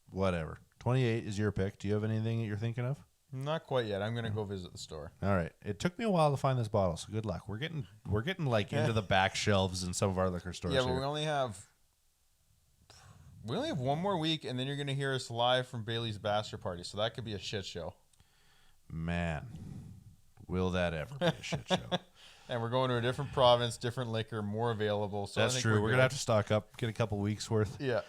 whatever. 28 is your pick. Do you have anything that you're thinking of? Not quite yet. I'm gonna go visit the store. All right. It took me a while to find this bottle, so good luck. We're getting like into the back shelves in some of our liquor stores. Yeah, but here. we only have one more week, and then you're gonna hear us live from Bailey's bachelor party. So that could be a shit show. Man, will that ever be a shit show? And we're going to a different province, different liquor, more available. So That's true. We're gonna have to stock up, get a couple weeks worth. Yeah.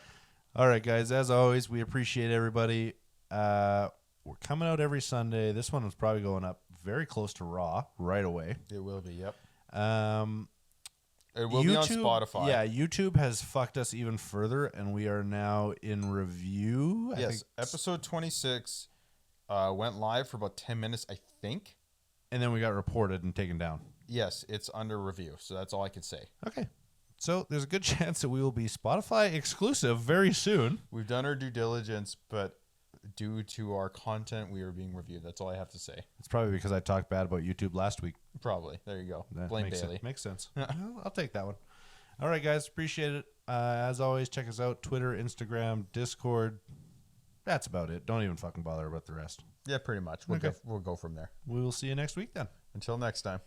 All right, guys. As always, we appreciate everybody. We're coming out every Sunday. This one is probably going up very close to Raw right away. It will be. Yep. It will YouTube, be on Spotify. Yeah, YouTube has fucked us even further, and we are now in review. Yes, episode 26 went live for about 10 minutes, I think. And then we got reported and taken down. Yes, it's under review, so that's all I can say. Okay. So there's a good chance that we will be Spotify exclusive very soon. We've done our due diligence, but due to our content, we are being reviewed. That's all I have to say. It's probably because I talked bad about YouTube last week. Probably. There you go. That Blame makes Bailey. Makes sense. Well, I'll take that one. All right, guys. Appreciate it. As always, check us out. Twitter, Instagram, Discord. That's about it. Don't even fucking bother about the rest. Yeah, pretty much. We'll go from there. We will see you next week then. Until next time.